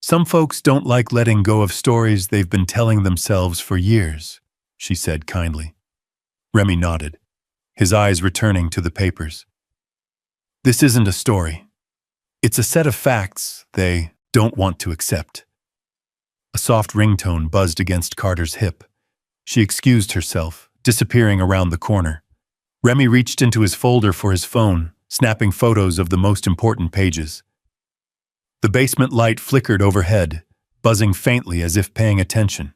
"Some folks don't like letting go of stories they've been telling themselves for years," she said kindly. Remy nodded, his eyes returning to the papers. "This isn't a story. It's a set of facts they don't want to accept." A soft ringtone buzzed against Carter's hip. She excused herself, disappearing around the corner. Remy reached into his folder for his phone, snapping photos of the most important pages. The basement light flickered overhead, buzzing faintly as if paying attention.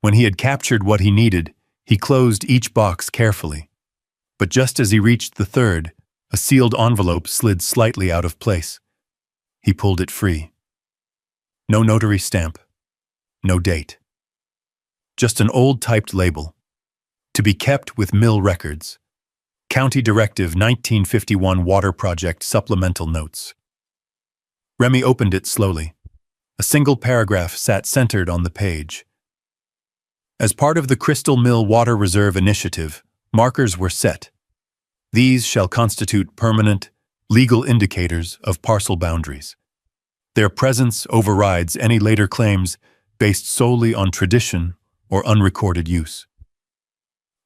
When he had captured what he needed, he closed each box carefully. But just as he reached the third, a sealed envelope slid slightly out of place. He pulled it free. No notary stamp. No date. Just an old typed label. To be kept with mill records. County Directive 1951 Water Project Supplemental Notes. Remy opened it slowly. A single paragraph sat centered on the page. As part of the Crystal Mill Water Reserve Initiative, markers were set. These shall constitute permanent, legal indicators of parcel boundaries. Their presence overrides any later claims based solely on tradition or unrecorded use.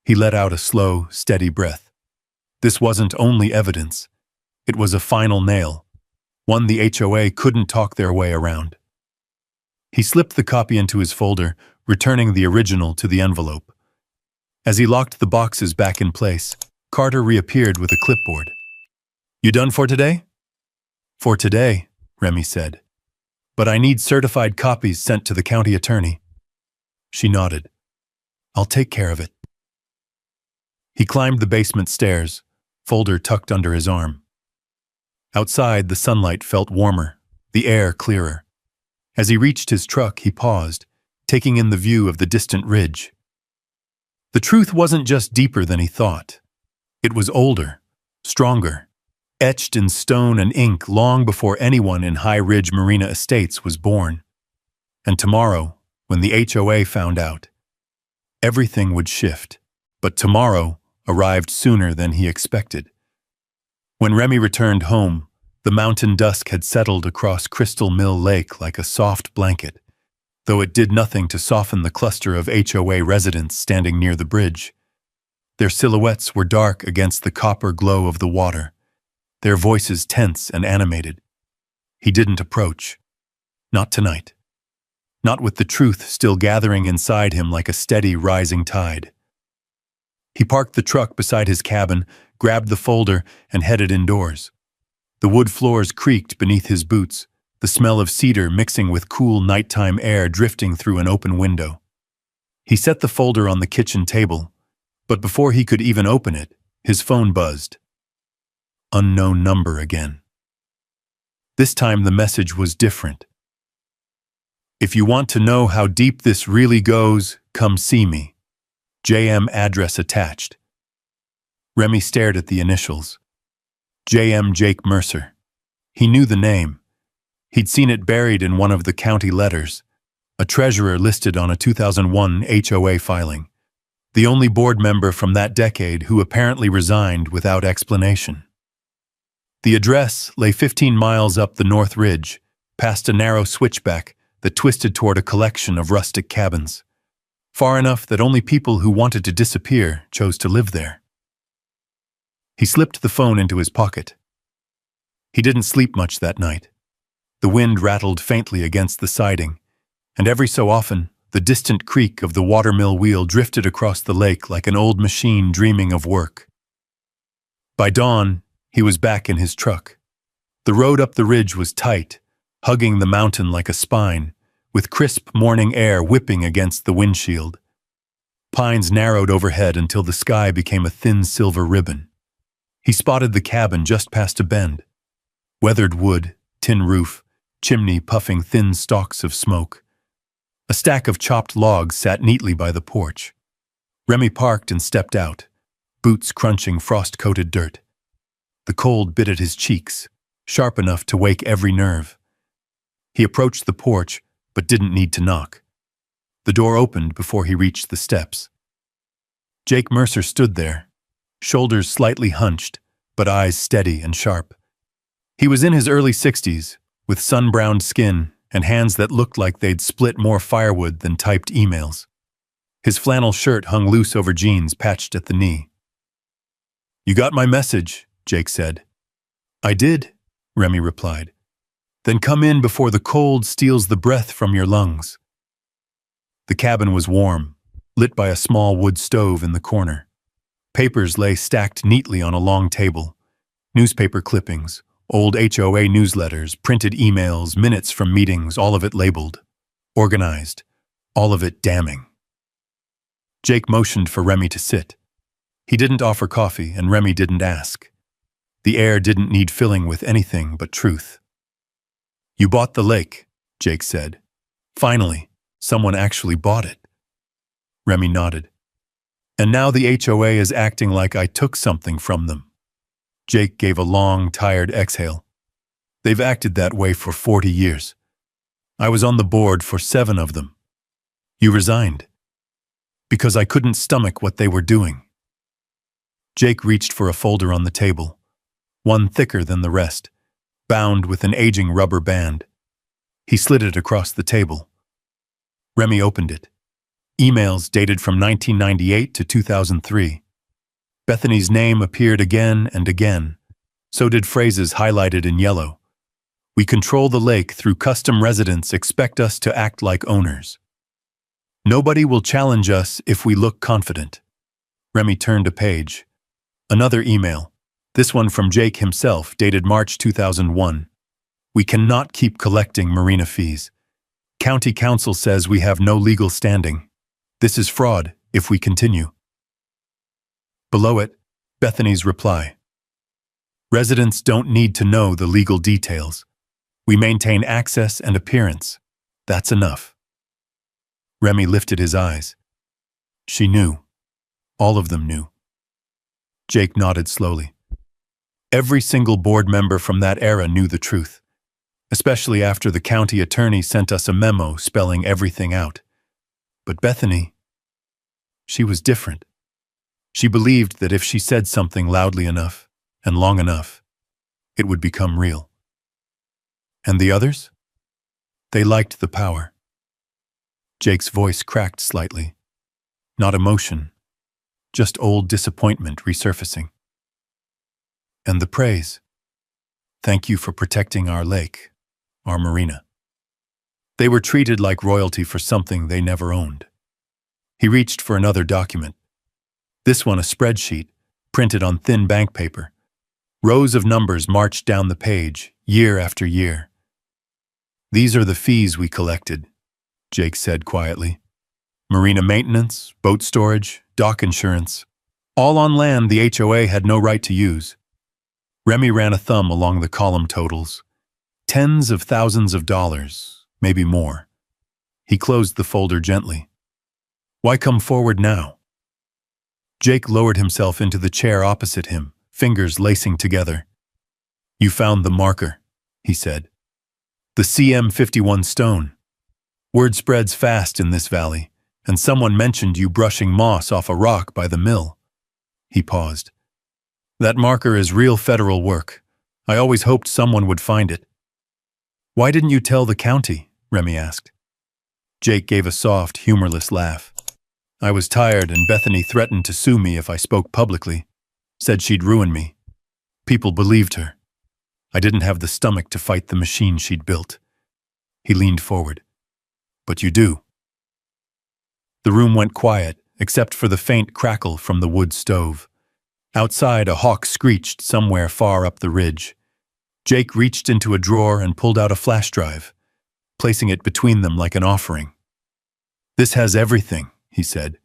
He let out a slow, steady breath. This wasn't only evidence. It was a final nail, one the HOA couldn't talk their way around. He slipped the copy into his folder, returning the original to the envelope. As he locked the boxes back in place, Carter reappeared with a clipboard. "You done for today?" "For today," Remy said. "But I need certified copies sent to the county attorney." She nodded. "I'll take care of it." He climbed the basement stairs, folder tucked under his arm. Outside, the sunlight felt warmer, the air clearer. As he reached his truck, he paused, taking in the view of the distant ridge. The truth wasn't just deeper than he thought. It was older, stronger, etched in stone and ink long before anyone in High Ridge Marina Estates was born. And tomorrow, when the HOA found out, everything would shift. But tomorrow arrived sooner than he expected. When Remy returned home, the mountain dusk had settled across Crystal Mill Lake like a soft blanket, though it did nothing to soften the cluster of HOA residents standing near the bridge. Their silhouettes were dark against the copper glow of the water, their voices tense and animated. He didn't approach. Not tonight. Not with the truth still gathering inside him like a steady rising tide. He parked the truck beside his cabin, grabbed the folder, and headed indoors. The wood floors creaked beneath his boots, the smell of cedar mixing with cool nighttime air drifting through an open window. He set the folder on the kitchen table, but before he could even open it, his phone buzzed. Unknown number again. This time the message was different. "If you want to know how deep this really goes, come see me. JM address attached." Remy stared at the initials. JM Jake Mercer. He knew the name. He'd seen it buried in one of the county letters, a treasurer listed on a 2001 HOA filing, the only board member from that decade who apparently resigned without explanation. The address lay 15 miles up the North Ridge, past a narrow switchback that twisted toward a collection of rustic cabins, far enough that only people who wanted to disappear chose to live there. He slipped the phone into his pocket. He didn't sleep much that night. The wind rattled faintly against the siding, and every so often, the distant creak of the watermill wheel drifted across the lake like an old machine dreaming of work. By dawn, he was back in his truck. The road up the ridge was tight, hugging the mountain like a spine, with crisp morning air whipping against the windshield. Pines narrowed overhead until the sky became a thin silver ribbon. He spotted the cabin just past a bend. Weathered wood, tin roof, chimney puffing thin stalks of smoke. A stack of chopped logs sat neatly by the porch. Remy parked and stepped out, boots crunching frost-coated dirt. The cold bit at his cheeks, sharp enough to wake every nerve. He approached the porch, but didn't need to knock. The door opened before he reached the steps. Jake Mercer stood there, shoulders slightly hunched, but eyes steady and sharp. He was in his early 60s, with sun-browned skin and hands that looked like they'd split more firewood than typed emails. His flannel shirt hung loose over jeans patched at the knee. "You got my message," Jake said. "I did," Remy replied. "Then come in before the cold steals the breath from your lungs." The cabin was warm, lit by a small wood stove in the corner. Papers lay stacked neatly on a long table. Newspaper clippings, old HOA newsletters, printed emails, minutes from meetings, all of it labeled. Organized. All of it damning. Jake motioned for Remy to sit. He didn't offer coffee, and Remy didn't ask. The air didn't need filling with anything but truth. "You bought the lake," Jake said. "Finally, someone actually bought it." Remy nodded. And now the HOA is acting like I took something from them. Jake gave a long, tired exhale. They've acted that way for 40 years. I was on the board for 7 of them. You resigned. Because I couldn't stomach what they were doing. Jake reached for a folder on the table, one thicker than the rest, bound with an aging rubber band. He slid it across the table. Remy opened it. Emails dated from 1998 to 2003. Bethany's name appeared again and again. So did phrases highlighted in yellow. We control the lake through custom residents expect us to act like owners. Nobody will challenge us if we look confident. Remy turned a page. Another email, this one from Jake himself, dated March 2001. We cannot keep collecting marina fees. County Council says we have no legal standing. This is fraud if we continue. Below it, Bethany's reply. Residents don't need to know the legal details. We maintain access and appearance. That's enough. Remy lifted his eyes. She knew. All of them knew. Jake nodded slowly. Every single board member from that era knew the truth, especially after the county attorney sent us a memo spelling everything out. But Bethany, she was different. She believed that if she said something loudly enough and long enough, it would become real. And the others? They liked the power. Jake's voice cracked slightly. Not emotion, just old disappointment resurfacing. And the praise. Thank you for protecting our lake, our marina. They were treated like royalty for something they never owned. He reached for another document. This one a spreadsheet, printed on thin bank paper. Rows of numbers marched down the page, year after year. These are the fees we collected, Jake said quietly. Marina maintenance, boat storage, dock insurance, all on land the HOA had no right to use. Remy ran a thumb along the column totals. Tens of thousands of dollars, maybe more. He closed the folder gently. Why come forward now? Jake lowered himself into the chair opposite him, fingers lacing together. You found the marker, he said. The CM51 stone. Word spreads fast in this valley, and someone mentioned you brushing moss off a rock by the mill. He paused. That marker is real federal work. I always hoped someone would find it. Why didn't you tell the county? Remy asked. Jake gave a soft, humorless laugh. I was tired and Bethany threatened to sue me if I spoke publicly. Said she'd ruin me. People believed her. I didn't have the stomach to fight the machine she'd built. He leaned forward. But you do. The room went quiet, except for the faint crackle from the wood stove. Outside, a hawk screeched somewhere far up the ridge. Jake reached into a drawer and pulled out a flash drive, placing it between them like an offering. This has everything, he said.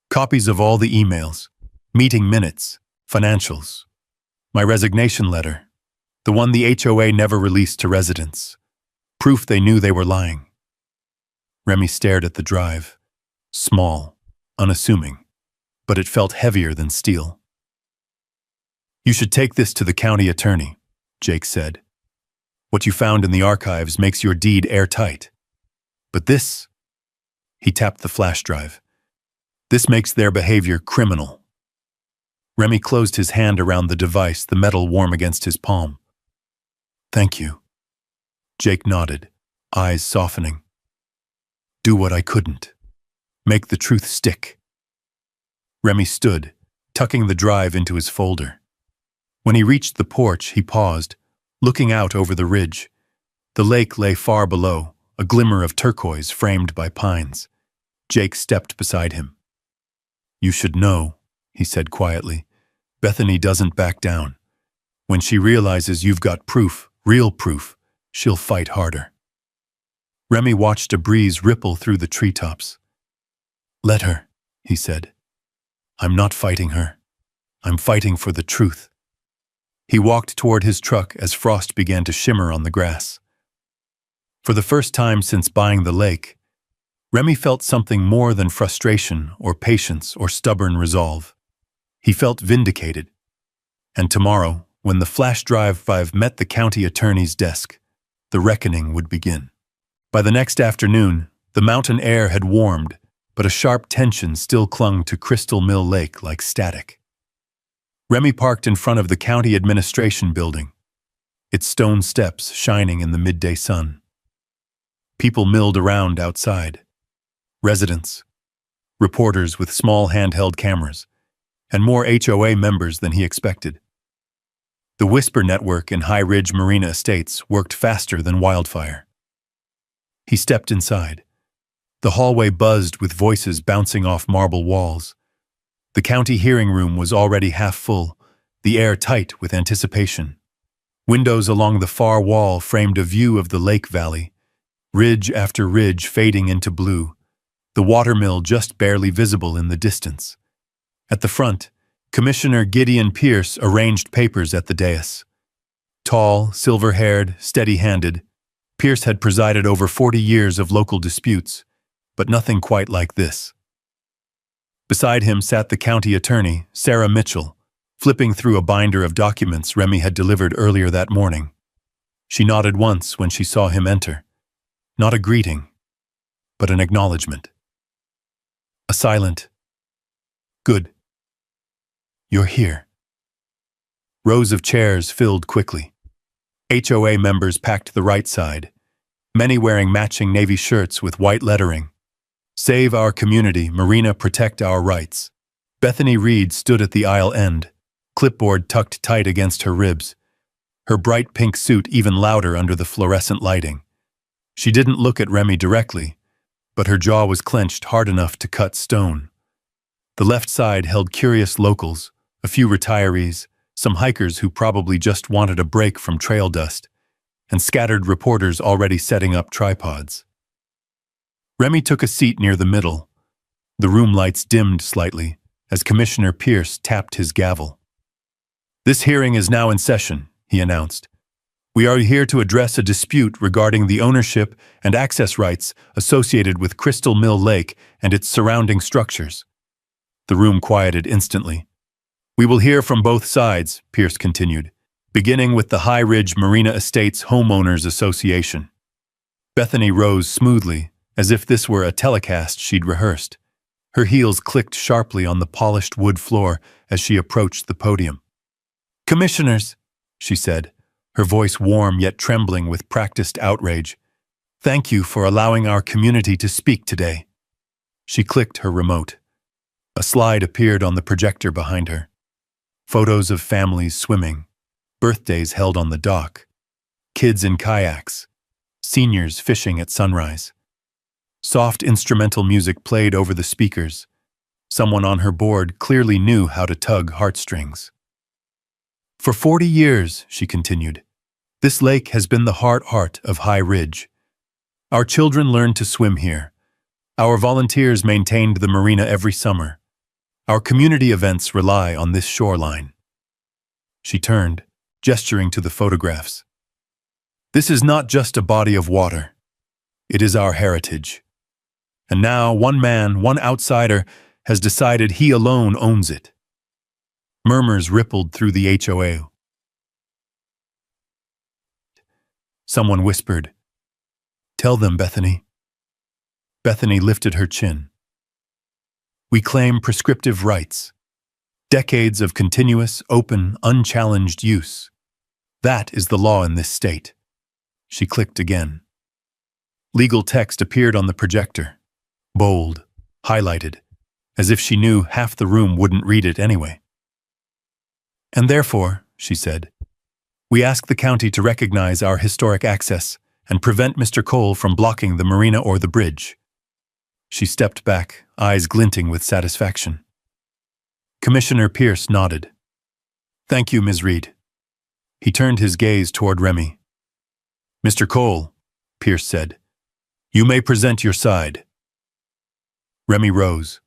Copies of all the emails, meeting minutes, financials, my resignation letter, the one the HOA never released to residents, proof they knew they were lying. Remy stared at the drive. Small, unassuming, but it felt heavier than steel. You should take this to the county attorney, Jake said. What you found in the archives makes your deed airtight. But this, he tapped the flash drive, this makes their behavior criminal. Remy closed his hand around the device, the metal warm against his palm. Thank you. Jake nodded, eyes softening. Do what I couldn't. Make the truth stick. Remy stood, tucking the drive into his folder. When he reached the porch, he paused, looking out over the ridge. The lake lay far below, a glimmer of turquoise framed by pines. Jake stepped beside him. You should know, he said quietly. Bethany doesn't back down. When she realizes you've got proof, real proof, she'll fight harder. Remy watched a breeze ripple through the treetops. Let her, he said. I'm not fighting her. I'm fighting for the truth. He walked toward his truck as frost began to shimmer on the grass. For the first time since buying the lake, Remy felt something more than frustration or patience or stubborn resolve. He felt vindicated. And tomorrow, when the flash drive 5 met the county attorney's desk, the reckoning would begin. By the next afternoon, the mountain air had warmed, but a sharp tension still clung to Crystal Mill Lake like static. Remy parked in front of the county administration building, its stone steps shining in the midday sun. People milled around outside. Residents, reporters with small handheld cameras, and more HOA members than he expected. The Whisper network in High Ridge Marina Estates worked faster than wildfire. He stepped inside. The hallway buzzed with voices bouncing off marble walls. The county hearing room was already half full, the air tight with anticipation. Windows along the far wall framed a view of the lake valley, ridge after ridge fading into blue, the watermill just barely visible in the distance. At the front, Commissioner Gideon Pierce arranged papers at the dais. Tall, silver-haired, steady-handed, Pierce had presided over 40 years of local disputes, but nothing quite like this. Beside him sat the county attorney, Sarah Mitchell, flipping through a binder of documents Remy had delivered earlier that morning. She nodded once when she saw him enter. Not a greeting, but an acknowledgement. A silent, "Good. You're here." Rows of chairs filled quickly. HOA members packed the right side, many wearing matching navy shirts with white lettering. "Save our community, Marina, protect our rights." Bethany Reed stood at the aisle end, clipboard tucked tight against her ribs, her bright pink suit even louder under the fluorescent lighting. She didn't look at Remy directly, but her jaw was clenched hard enough to cut stone. The left side held curious locals, a few retirees, some hikers who probably just wanted a break from trail dust, and scattered reporters already setting up tripods. Remy took a seat near the middle. The room lights dimmed slightly as Commissioner Pierce tapped his gavel. "This hearing is now in session," he announced. "We are here to address a dispute regarding the ownership and access rights associated with Crystal Mill Lake and its surrounding structures." The room quieted instantly. "We will hear from both sides," Pierce continued, "beginning with the High Ridge Marina Estates Homeowners Association." Bethany rose smoothly, as if this were a telecast she'd rehearsed. Her heels clicked sharply on the polished wood floor as she approached the podium. "Commissioners," she said, her voice warm yet trembling with practiced outrage, "thank you for allowing our community to speak today." She clicked her remote. A slide appeared on the projector behind her. Photos of families swimming, birthdays held on the dock, kids in kayaks, seniors fishing at sunrise. Soft instrumental music played over the speakers. Someone on her board clearly knew how to tug heartstrings. "For 40 years," she continued, "this lake has been the heart of High Ridge. Our children learned to swim here. Our volunteers maintained the marina every summer. Our community events rely on this shoreline." She turned, gesturing to the photographs. "This is not just a body of water. It is our heritage. And now one man, one outsider, has decided he alone owns it." Murmurs rippled through the HOA. Someone whispered, "Tell them, Bethany." Bethany lifted her chin. "We claim prescriptive rights. Decades of continuous, open, unchallenged use. That is the law in this state." She clicked again. Legal text appeared on the projector, bold, highlighted, as if she knew half the room wouldn't read it anyway. "And therefore," she said, "we ask the county to recognize our historic access and prevent Mr. Cole from blocking the marina or the bridge." She stepped back, eyes glinting with satisfaction. Commissioner Pierce nodded. "Thank you, Ms. Reed." He turned his gaze toward Remy. "Mr. Cole," Pierce said, "you may present your side." Remy rose,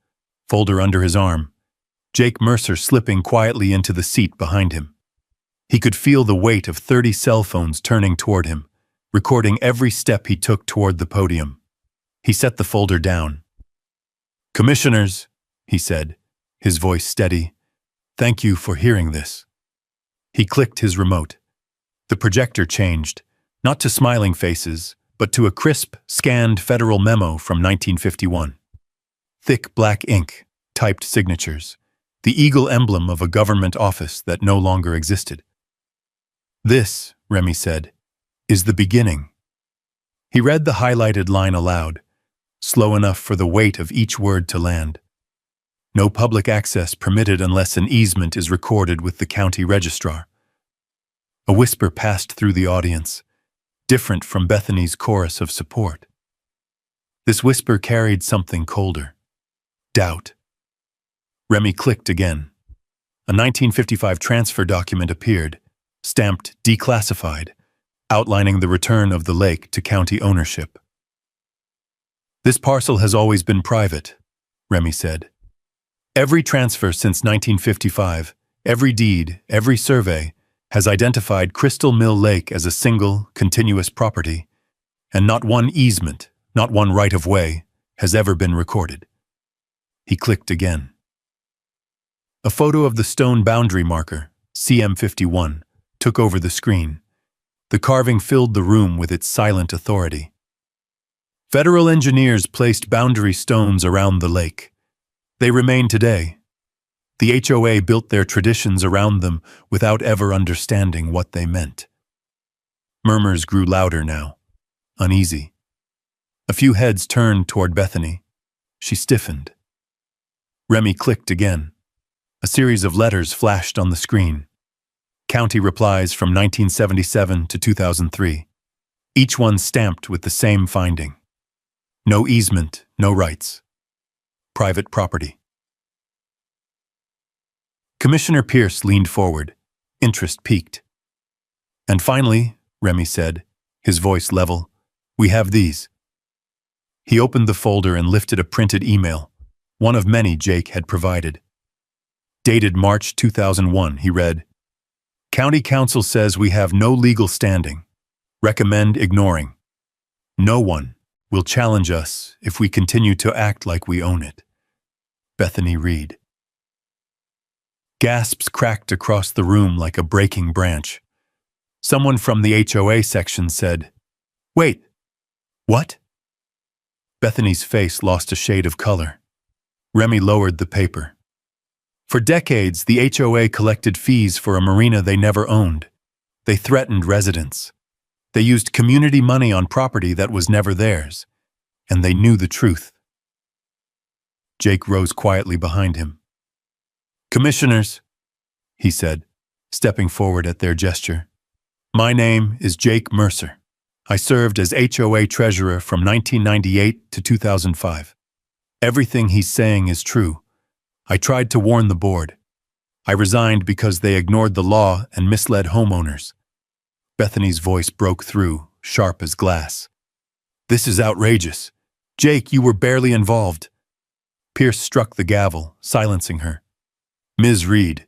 folder under his arm, Jake Mercer slipping quietly into the seat behind him. He could feel the weight of 30 cell phones turning toward him, recording every step he took toward the podium. He set the folder down. "Commissioners," he said, his voice steady, "thank you for hearing this." He clicked his remote. The projector changed, not to smiling faces, but to a crisp, scanned federal memo from 1951. Thick black ink, typed signatures, the eagle emblem of a government office that no longer existed. "This," Remy said, "is the beginning." He read the highlighted line aloud, slow enough for the weight of each word to land. No public access permitted unless an easement is recorded with the county registrar. A whisper passed through the audience, different from Bethany's chorus of support. This whisper carried something colder. Doubt. Remy clicked again. A 1955 transfer document appeared, stamped declassified, outlining the return of the lake to county ownership. "This parcel has always been private," Remy said. "Every transfer since 1955, every deed, every survey, has identified Crystal Mill Lake as a single, continuous property, and not one easement, not one right-of-way, has ever been recorded." He clicked again. A photo of the stone boundary marker, CM51, took over the screen. The carving filled the room with its silent authority. Federal engineers placed boundary stones around the lake. They remain today. The HOA built their traditions around them without ever understanding what they meant. Murmurs grew louder now, uneasy. A few heads turned toward Bethany. She stiffened. Remy clicked again. A series of letters flashed on the screen. County replies from 1977 to 2003. Each one stamped with the same finding. No easement, no rights. Private property. Commissioner Pierce leaned forward, interest piqued. "And finally," Remy said, his voice level, "we have these." He opened the folder and lifted a printed email, one of many Jake had provided. Dated March 2001, he read, "County Council says we have no legal standing. Recommend ignoring. No one will challenge us if we continue to act like we own it. Bethany Reed." Gasps cracked across the room like a breaking branch. Someone from the HOA section said, "Wait, what?" Bethany's face lost a shade of color. Remy lowered the paper. For decades, the HOA collected fees for a marina they never owned. They threatened residents. They used community money on property that was never theirs. And they knew the truth. Jake rose quietly behind him. "Commissioners," he said, stepping forward at their gesture. "My name is Jake Mercer. I served as HOA treasurer from 1998 to 2005. Everything he's saying is true. I tried to warn the board. I resigned because they ignored the law and misled homeowners." Bethany's voice broke through, sharp as glass. "This is outrageous. Jake, you were barely involved." Pierce struck the gavel, silencing her. "Ms. Reed,"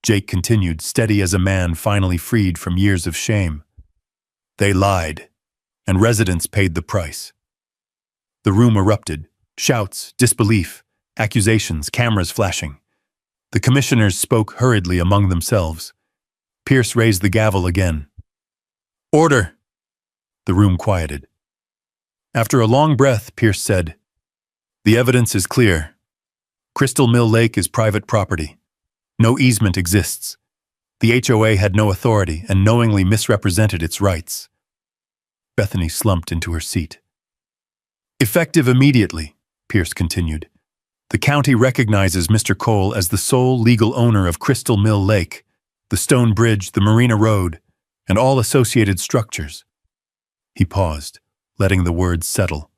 Jake continued, steady as a man finally freed from years of shame. "They lied, and residents paid the price." The room erupted. Shouts, disbelief, accusations, cameras flashing. The commissioners spoke hurriedly among themselves. Pierce raised the gavel again. "Order!" The room quieted. After a long breath, Pierce said, "The evidence is clear. Crystal Mill Lake is private property. No easement exists. The HOA had no authority and knowingly misrepresented its rights." Bethany slumped into her seat. "Effective immediately," Pierce continued. "The county recognizes Mr. Cole as the sole legal owner of Crystal Mill Lake, the stone bridge, the Marina Road, and all associated structures." He paused, letting the words settle.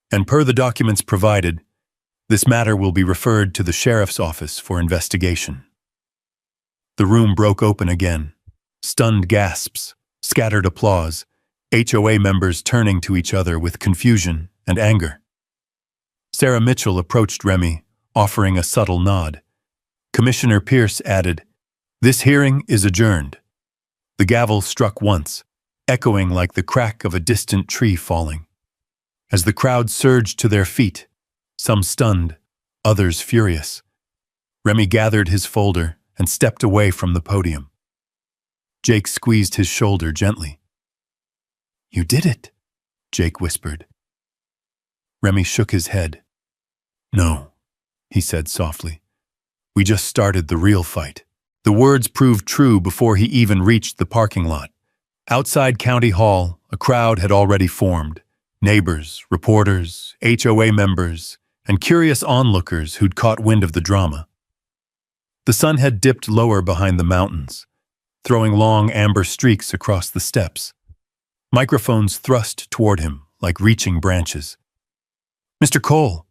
"And per the documents provided, this matter will be referred to the sheriff's office for investigation." The room broke open again. Stunned gasps, scattered applause, HOA members turning to each other with confusion and anger. Sarah Mitchell approached Remy, offering a subtle nod. Commissioner Pierce added, "This hearing is adjourned." The gavel struck once, echoing like the crack of a distant tree falling. as the crowd surged to their feet, some stunned, others furious. Remy gathered his folder and stepped away from the podium. Jake squeezed his shoulder gently. "You did it," Jake whispered. Remy shook his head. "No," he said softly. "We just started the real fight." The words proved true before he even reached the parking lot. Outside County Hall, a crowd had already formed. Neighbors, reporters, HOA members, and curious onlookers who'd caught wind of the drama. The sun had dipped lower behind the mountains, throwing long amber streaks across the steps. Microphones thrust toward him like reaching branches. "Mr. Cole,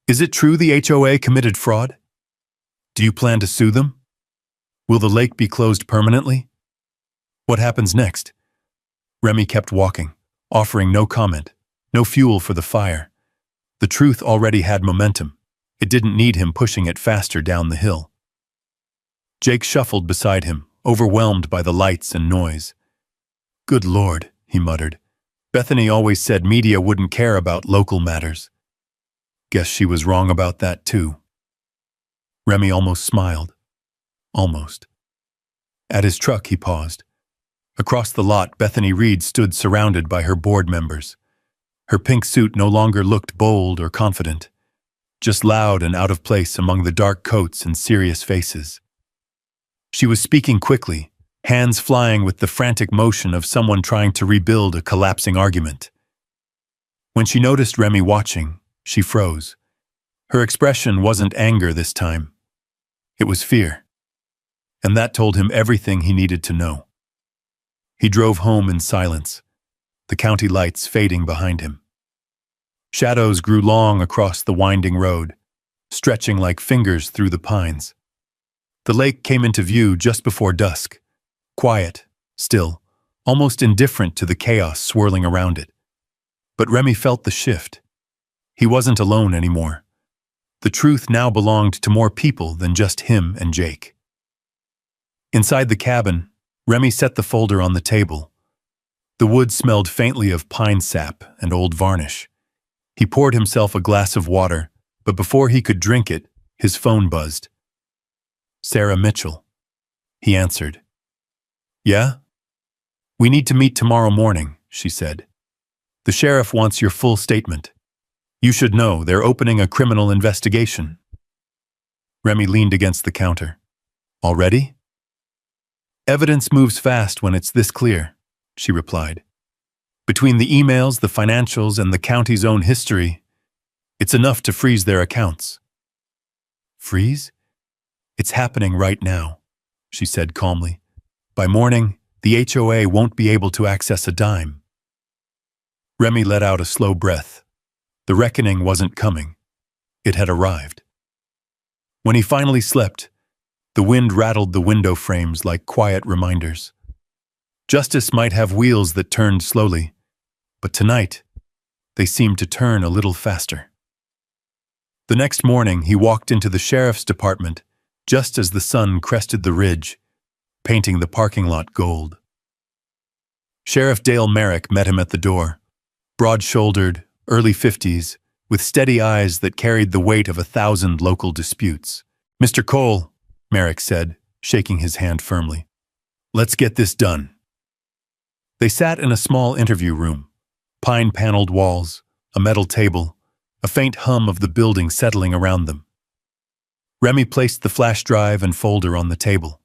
is it true the HOA committed fraud? Do you plan to sue them? Will the lake be closed permanently? What happens next?" Remy kept walking, offering no comment, no fuel for the fire. The truth already had momentum. It didn't need him pushing it faster down the hill. Jake shuffled beside him, overwhelmed by the lights and noise. "Good Lord," he muttered. "Bethany always said media wouldn't care about local matters. Guess she was wrong about that too." Remy almost smiled. Almost. At his truck, he paused. Across the lot, Bethany Reed stood surrounded by her board members. Her pink suit no longer looked bold or confident, just loud and out of place among the dark coats and serious faces. She was speaking quickly, hands flying with the frantic motion of someone trying to rebuild a collapsing argument. When she noticed Remy watching, she froze. Her expression wasn't anger this time. It was fear. And that told him everything he needed to know. He drove home in silence, the county lights fading behind him. Shadows grew long across the winding road, stretching like fingers through the pines. The lake came into view just before dusk, quiet, still, almost indifferent to the chaos swirling around it. But Remy felt the shift. He wasn't alone anymore. The truth now belonged to more people than just him and Jake. Inside the cabin, Remy set the folder on the table. The wood smelled faintly of pine sap and old varnish. He poured himself a glass of water, but before he could drink it, his phone buzzed. "Sarah Mitchell," he answered. "Yeah? We need to meet tomorrow morning," she said. "The sheriff wants your full statement. You should know they're opening a criminal investigation." Remy leaned against the counter. "Already?" "Evidence moves fast when it's this clear," she replied. "Between the emails, the financials, and the county's own history, it's enough to freeze their accounts." "Freeze? It's happening right now," she said calmly. "By morning, the HOA won't be able to access a dime." Remy let out a slow breath. The reckoning wasn't coming. It had arrived. When he finally slept, the wind rattled the window frames like quiet reminders. Justice might have wheels that turned slowly, but tonight, they seemed to turn a little faster. The next morning, he walked into the sheriff's department just as the sun crested the ridge, painting the parking lot gold. Sheriff Dale Merrick met him at the door, broad-shouldered, early 50s, with steady eyes that carried the weight of 1,000 local disputes. "Mr. Cole," Merrick said, shaking his hand firmly, "let's get this done." They sat in a small interview room, pine-paneled walls, a metal table, a faint hum of the building settling around them. Remy placed the flash drive and folder on the table.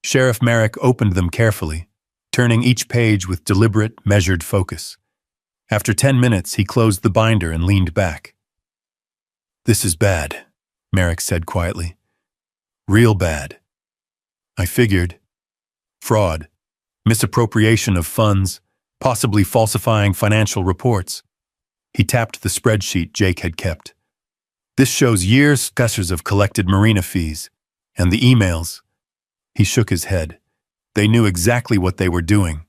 Sheriff Merrick opened them carefully, turning each page with deliberate, measured focus. After 10 minutes, he closed the binder and leaned back. "This is bad," Merrick said quietly. "Real bad. I figured. Fraud, misappropriation of funds, possibly falsifying financial reports." He tapped the spreadsheet Jake had kept. "This shows years' gushers of collected marina fees. And the emails." He shook his head. They knew exactly what they were doing.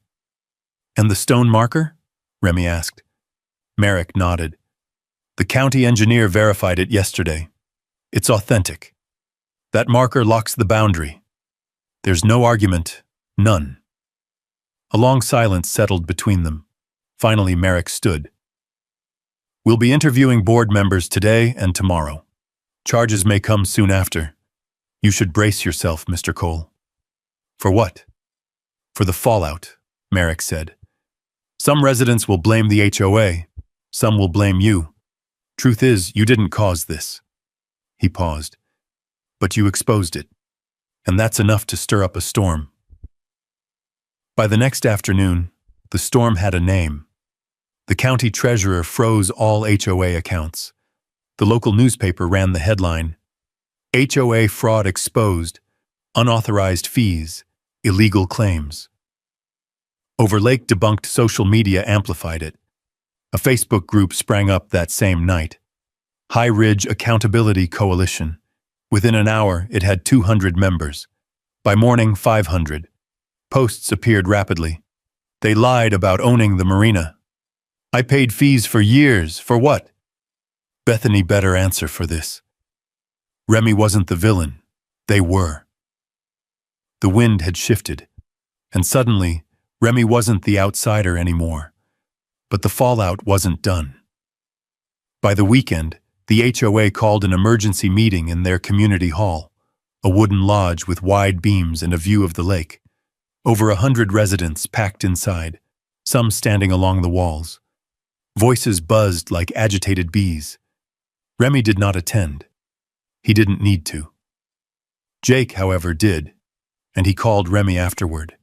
"And the stone marker?" Remy asked. Merrick nodded. "The county engineer verified it yesterday. It's authentic. That marker locks the boundary. There's no argument, none." A long silence settled between them. Finally, Merrick stood. We'll be interviewing board members today and tomorrow. Charges may come soon after. You should brace yourself, Mr. Cole. For what? For the fallout, Merrick said. Some residents will blame the HOA. Some will blame you. Truth is, you didn't cause this. He paused. But you exposed it. And that's enough to stir up a storm. By the next afternoon, the storm had a name. The county treasurer froze all HOA accounts. The local newspaper ran the headline, HOA fraud exposed, unauthorized fees, illegal claims. Overlake debunked social media amplified it. A Facebook group sprang up that same night. High Ridge Accountability Coalition. Within an hour, it had 200 members. By morning, 500. Posts appeared rapidly. They lied about owning the marina. I paid fees for years. For what? Bethany better answer for this. Remy wasn't the villain. They were. The wind had shifted, and suddenly, Remy wasn't the outsider anymore. But the fallout wasn't done. By the weekend, the HOA called an emergency meeting in their community hall, a wooden lodge with wide beams and a view of the lake. Over 100 residents packed inside, some standing along the walls. Voices buzzed like agitated bees. Remy did not attend. He didn't need to. Jake, however, did, and he called Remy afterward.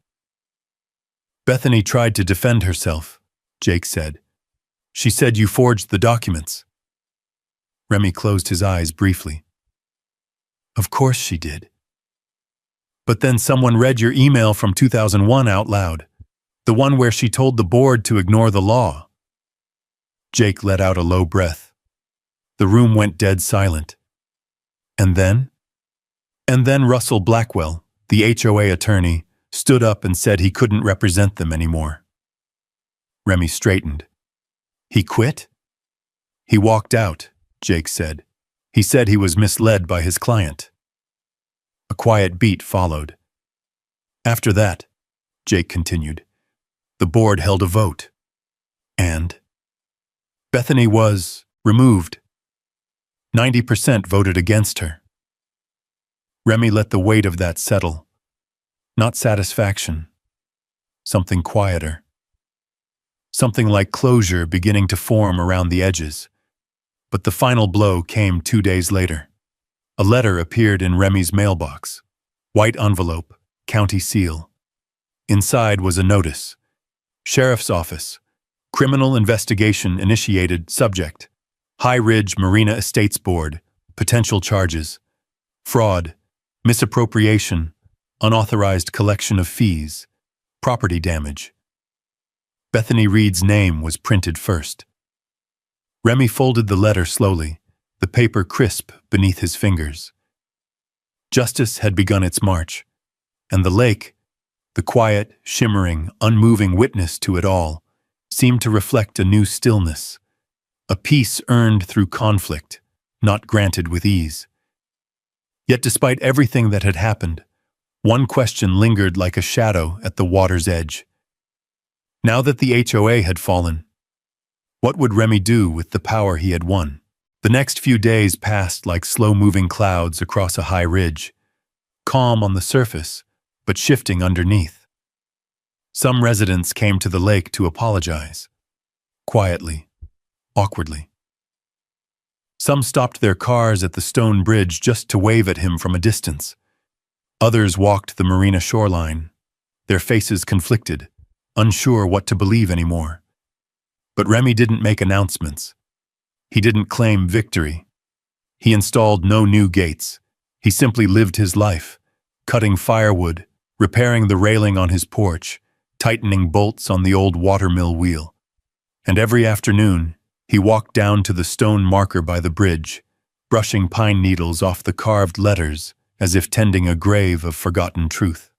Bethany tried to defend herself, Jake said. She said you forged the documents. Remy closed his eyes briefly. Of course she did. But then someone read your email from 2001 out loud, the one where she told the board to ignore the law. Jake let out a low breath. The room went dead silent. And then? And then Russell Blackwell, the HOA attorney, stood up and said he couldn't represent them anymore. Remy straightened. He quit? He walked out, Jake said. He said he was misled by his client. A quiet beat followed. After that, Jake continued, the board held a vote. And? Bethany was removed. 90% voted against her. Remy let the weight of that settle. Not satisfaction. Something quieter. Something like closure beginning to form around the edges. But the final blow came 2 days later. A letter appeared in Remy's mailbox. White envelope, county seal. Inside was a notice. Sheriff's Office. Criminal investigation initiated. Subject. High Ridge Marina Estates Board. Potential charges. Fraud. Misappropriation. Unauthorized collection of fees. Property damage. Bethany Reed's name was printed first. Remy folded the letter slowly, the paper crisp beneath his fingers. Justice had begun its march, and the lake, the quiet, shimmering, unmoving witness to it all, seemed to reflect a new stillness, a peace earned through conflict, not granted with ease. Yet despite everything that had happened, one question lingered like a shadow at the water's edge. Now that the HOA had fallen, what would Remy do with the power he had won? The next few days passed like slow-moving clouds across a high ridge, calm on the surface, but shifting underneath. Some residents came to the lake to apologize, quietly, awkwardly. Some stopped their cars at the stone bridge just to wave at him from a distance. Others walked the marina shoreline, their faces conflicted, unsure what to believe anymore. But Remy didn't make announcements. He didn't claim victory. He installed no new gates. He simply lived his life, cutting firewood, repairing the railing on his porch, tightening bolts on the old watermill wheel. And every afternoon, he walked down to the stone marker by the bridge, brushing pine needles off the carved letters as if tending a grave of forgotten truth.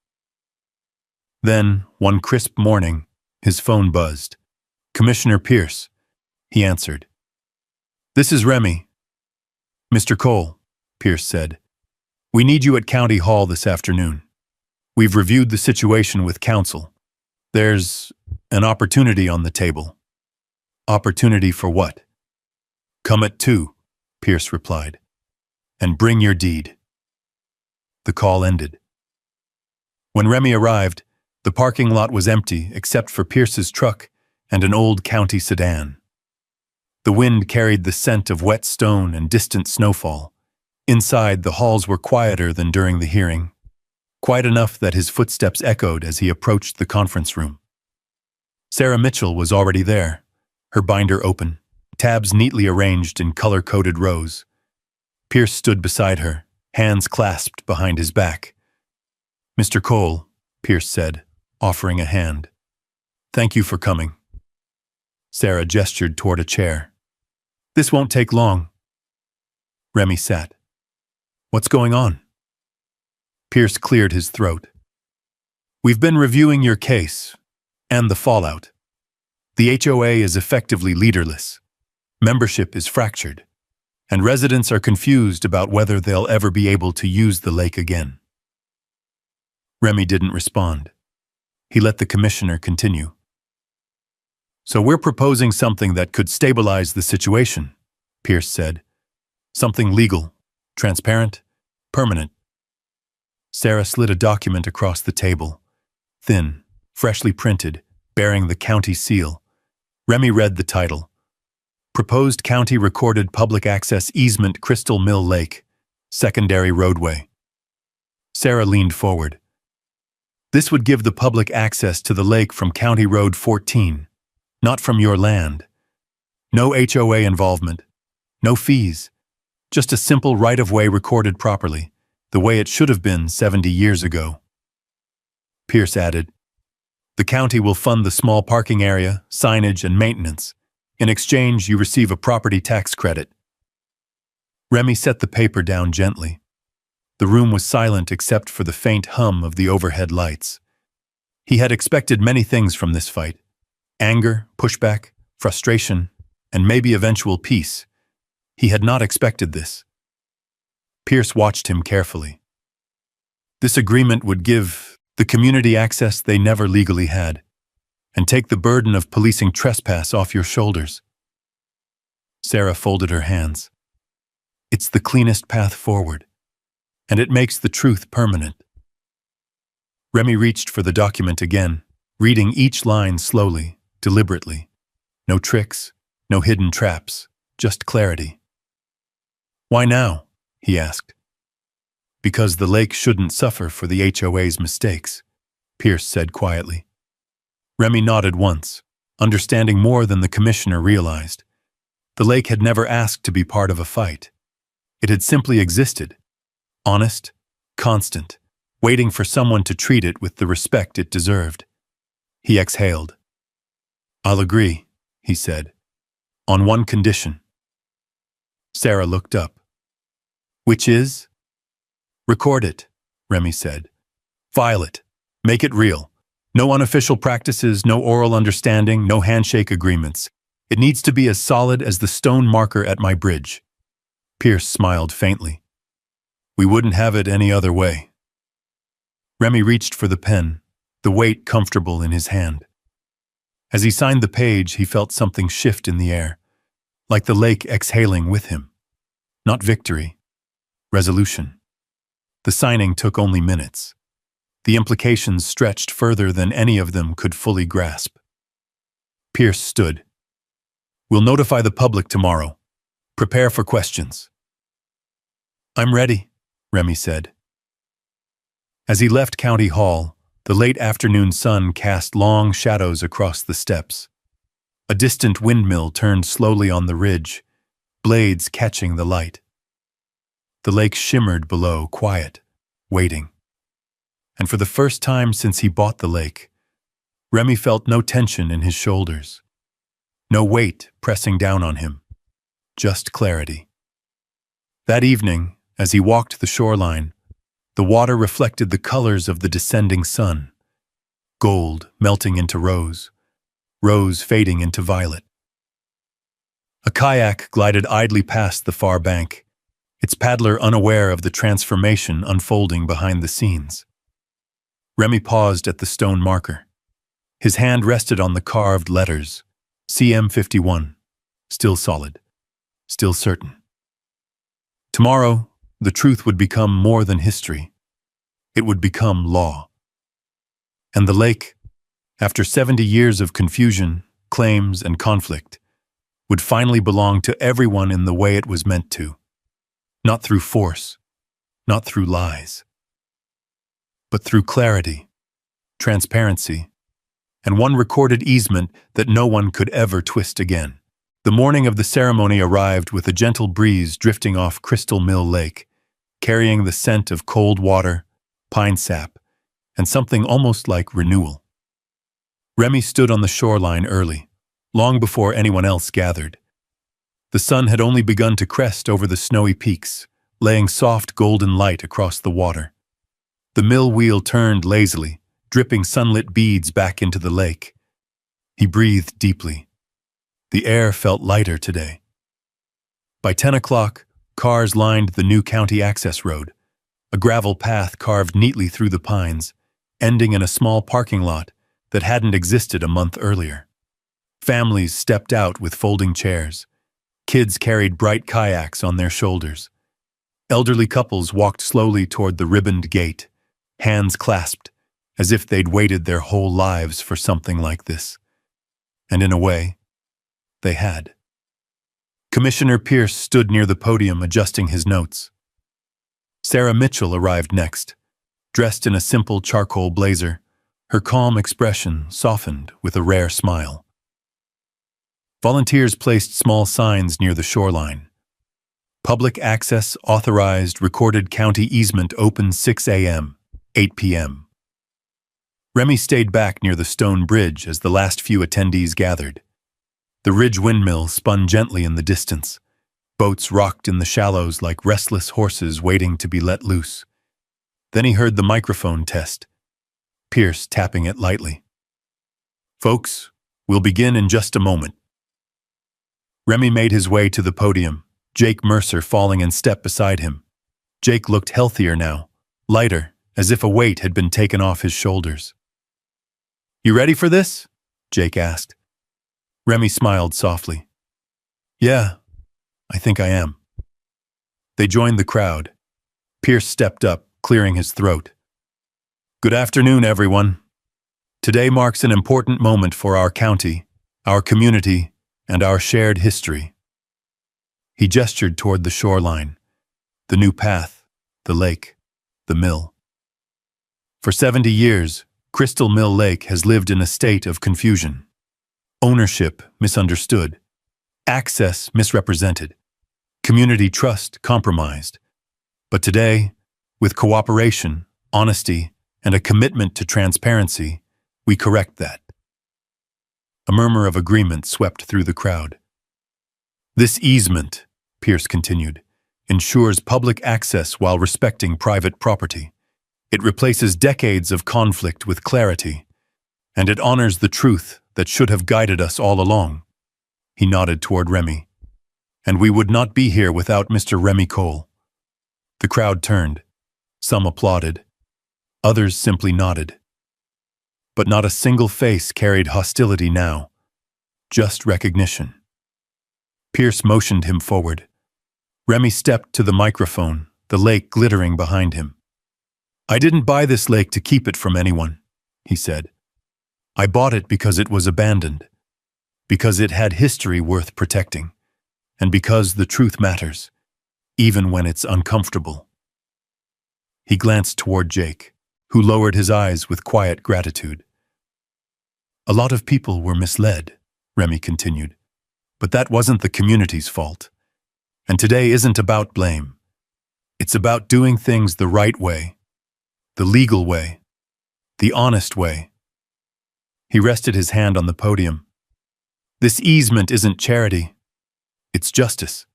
Then, one crisp morning, his phone buzzed. Commissioner Pierce, he answered. This is Remy. Mr. Cole, Pierce said. We need you at County Hall this afternoon. We've reviewed the situation with council. There's an opportunity on the table. Opportunity for what? Come at 2, Pierce replied. And bring your deed. The call ended. When Remy arrived, the parking lot was empty except for Pierce's truck and an old county sedan. The wind carried the scent of wet stone and distant snowfall. Inside, the halls were quieter than during the hearing, quiet enough that his footsteps echoed as he approached the conference room. Sarah Mitchell was already there, her binder open, tabs neatly arranged in color-coded rows. Pierce stood beside her, hands clasped behind his back. "Mr. Cole," Pierce said, offering a hand. "Thank you for coming." Sarah gestured toward a chair. "This won't take long." Remy sat. "What's going on?" Pierce cleared his throat. "We've been reviewing your case and the fallout. The HOA is effectively leaderless. Membership is fractured, and residents are confused about whether they'll ever be able to use the lake again." Remy didn't respond. He let the commissioner continue. "So we're proposing something that could stabilize the situation," Pierce said. "Something legal, transparent, permanent." Sarah slid a document across the table, thin, freshly printed, bearing the county seal. Remy read the title: Proposed County Recorded Public Access Easement Crystal Mill Lake, Secondary Roadway. Sarah leaned forward. "This would give the public access to the lake from County Road 14, not from your land. No HOA involvement, no fees, just a simple right-of-way recorded properly, the way it should have been 70 years ago." Pierce added, "The county will fund the small parking area, signage, and maintenance. In exchange, you receive a property tax credit." Remy set the paper down gently. The room was silent except for the faint hum of the overhead lights. He had expected many things from this fight: anger, pushback, frustration, and maybe eventual peace. He had not expected this. Pierce watched him carefully. This agreement would give the community access they never legally had, and take the burden of policing trespass off your shoulders. Sarah folded her hands. "It's the cleanest path forward, and it makes the truth permanent." Remy reached for the document again, reading each line slowly, deliberately. No tricks, no hidden traps, just clarity. "Why now?" he asked. "Because the lake shouldn't suffer for the HOA's mistakes," Pierce said quietly. Remy nodded once, understanding more than the commissioner realized. The lake had never asked to be part of a fight. It had simply existed, honest, constant, waiting for someone to treat it with the respect it deserved. He exhaled. "I'll agree," he said, "on one condition." Sarah looked up. "Which is?" "Record it," Remy said. "File it. Make it real. No unofficial practices, no oral understanding, no handshake agreements. It needs to be as solid as the stone marker at my bridge." Pierce smiled faintly. "We wouldn't have it any other way." Remy reached for the pen, the weight comfortable in his hand. As he signed the page, he felt something shift in the air, like the lake exhaling with him. Not victory, resolution. The signing took only minutes. The implications stretched further than any of them could fully grasp. Pierce stood. "We'll notify the public tomorrow. Prepare for questions." "I'm ready," Remy said. As he left County Hall, the late afternoon sun cast long shadows across the steps. A distant windmill turned slowly on the ridge, blades catching the light. The lake shimmered below, quiet, waiting. And for the first time since he bought the lake, Remy felt no tension in his shoulders. No weight pressing down on him, just clarity. That evening, as he walked the shoreline, the water reflected the colors of the descending sun. Gold melting into rose, rose fading into violet. A kayak glided idly past the far bank, its paddler unaware of the transformation unfolding behind the scenes. Remy paused at the stone marker. His hand rested on the carved letters, CM51, still solid. still certain. Tomorrow, the truth would become more than history. It would become law. And the lake, after 70 years of confusion, claims, and conflict, would finally belong to everyone in the way it was meant to. Not through force, not through lies, but through clarity, transparency, and one recorded easement that no one could ever twist again. The morning of the ceremony arrived with a gentle breeze drifting off Crystal Mill Lake, carrying the scent of cold water, pine sap, and something almost like renewal. Remy stood on the shoreline early, long before anyone else gathered. The sun had only begun to crest over the snowy peaks, laying soft golden light across the water. The mill wheel turned lazily, dripping sunlit beads back into the lake. He breathed deeply. The air felt lighter today. By 10 o'clock, cars lined the new county access road, a gravel path carved neatly through the pines, ending in a small parking lot that hadn't existed a month earlier. Families stepped out with folding chairs. Kids carried bright kayaks on their shoulders. Elderly couples walked slowly toward the ribboned gate, hands clasped, as if they'd waited their whole lives for something like this. And in a way, they had. Commissioner Pierce stood near the podium adjusting his notes. Sarah Mitchell arrived next, dressed in a simple charcoal blazer, her calm expression softened with a rare smile. Volunteers placed small signs near the shoreline. Public access authorized recorded county easement open 6 a.m., 8 p.m. Remy stayed back near the stone bridge as the last few attendees gathered. The ridge windmill spun gently in the distance. Boats rocked in the shallows like restless horses waiting to be let loose. Then he heard the microphone test, Pierce tapping it lightly. "Folks, we'll begin in just a moment." Remy made his way to the podium, Jake Mercer falling in step beside him. Jake looked healthier now, lighter, as if a weight had been taken off his shoulders. "You ready for this?" Jake asked. Remy smiled softly. "Yeah, I think I am." They joined the crowd. Pierce stepped up, clearing his throat. "Good afternoon, everyone. Today marks an important moment for our county, our community, and our shared history." He gestured toward the shoreline, the new path, the lake, the mill. For 70 years, Crystal Mill Lake has lived in a state of confusion. Ownership misunderstood, access misrepresented, community trust compromised. But today, with cooperation, honesty, and a commitment to transparency, we correct that. A murmur of agreement swept through the crowd. "This easement," Pierce continued, "ensures public access while respecting private property. It replaces decades of conflict with clarity, and it honors the truth that should have guided us all along." He nodded toward Remy. "And we would not be here without Mr. Remy Cole." The crowd turned. Some applauded. Others simply nodded. But not a single face carried hostility now, just recognition. Pierce motioned him forward. Remy stepped to the microphone, the lake glittering behind him. "I didn't buy this lake to keep it from anyone," he said. "I bought it because it was abandoned, because it had history worth protecting, and because the truth matters, even when it's uncomfortable." He glanced toward Jake, who lowered his eyes with quiet gratitude. "A lot of people were misled," Remy continued, "but that wasn't the community's fault. And today isn't about blame. It's about doing things the right way, the legal way, the honest way." He rested his hand on the podium. "This easement isn't charity. It's justice."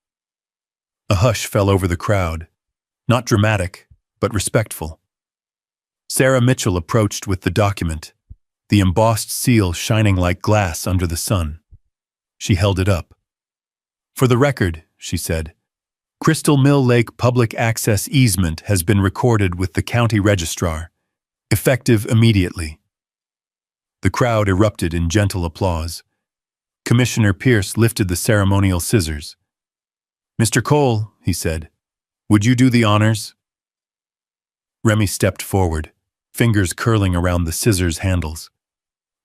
A hush fell over the crowd, not dramatic, but respectful. Sarah Mitchell approached with the document, the embossed seal shining like glass under the sun. She held it up. "For the record," she said, "Crystal Mill Lake Public Access Easement has been recorded with the county registrar, effective immediately." The crowd erupted in gentle applause. Commissioner Pierce lifted the ceremonial scissors. Mr. Cole, he said, would you do the honors? Remy stepped forward, fingers curling around the scissors handles.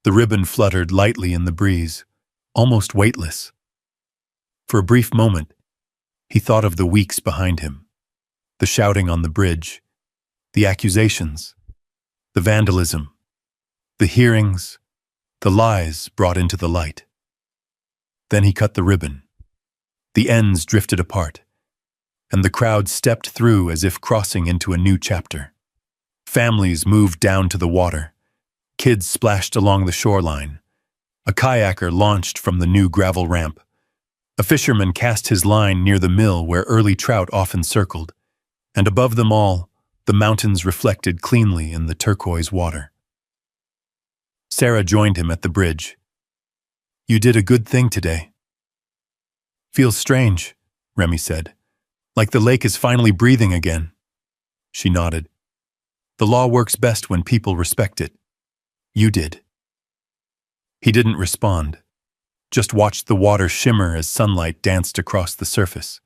The ribbon fluttered lightly in the breeze, almost weightless. For a brief moment, he thought of the weeks behind him, the shouting on the bridge, the accusations, the vandalism, the hearings, the lies brought into the light. Then he cut the ribbon. The ends drifted apart, and the crowd stepped through as if crossing into a new chapter. Families moved down to the water. Kids splashed along the shoreline. A kayaker launched from the new gravel ramp. A fisherman cast his line near the mill where early trout often circled, and above them all, the mountains reflected cleanly in the turquoise water. Sarah joined him at the bridge. You did a good thing today. Feels strange, Remy said, like the lake is finally breathing again. She nodded. The law works best when people respect it. You did. He didn't respond, just watched the water shimmer as sunlight danced across the surface.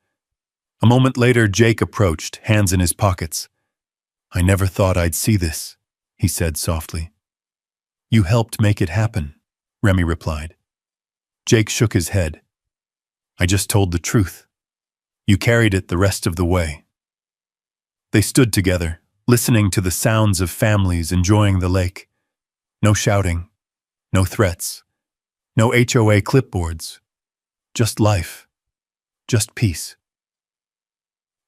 A moment later, Jake approached, hands in his pockets. I never thought I'd see this, he said softly. You helped make it happen, Remy replied. Jake shook his head. I just told the truth. You carried it the rest of the way. They stood together, listening to the sounds of families enjoying the lake. No shouting, no threats, no HOA clipboards. Just life, just peace.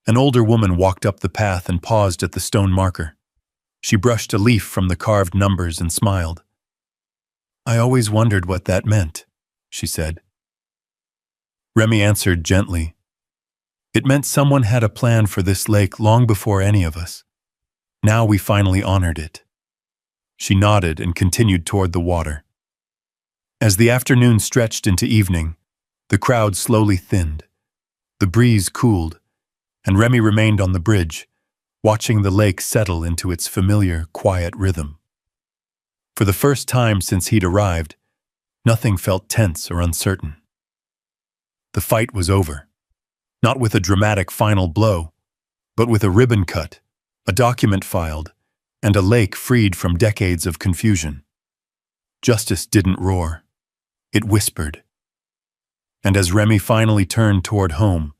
An older woman walked up the path and paused at the stone marker. She brushed a leaf from the carved numbers and smiled. I always wondered what that meant, she said. Remy answered gently. It meant someone had a plan for this lake long before any of us. Now we finally honored it. She nodded and continued toward the water. As the afternoon stretched into evening, the crowd slowly thinned. The breeze cooled, and Remy remained on the bridge, watching the lake settle into its familiar, quiet rhythm. For the first time since he'd arrived, nothing felt tense or uncertain. The fight was over, not with a dramatic final blow, but with a ribbon cut, a document filed, and a lake freed from decades of confusion. Justice didn't roar. It whispered. And as Remy finally turned toward home,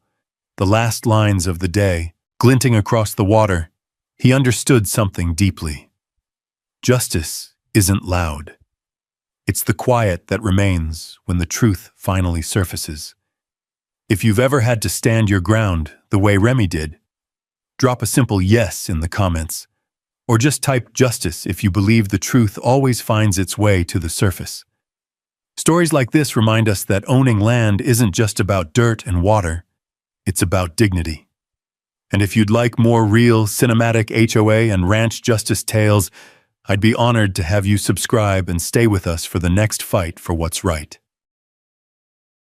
the last lines of the day, glinting across the water, he understood something deeply. Justice isn't loud. It's the quiet that remains when the truth finally surfaces. If you've ever had to stand your ground the way Remy did, drop a simple yes in the comments, or just type justice if you believe the truth always finds its way to the surface. Stories like this remind us that owning land isn't just about dirt and water, it's about dignity. And if you'd like more real, cinematic HOA and ranch justice tales, I'd be honored to have you subscribe and stay with us for the next fight for what's right.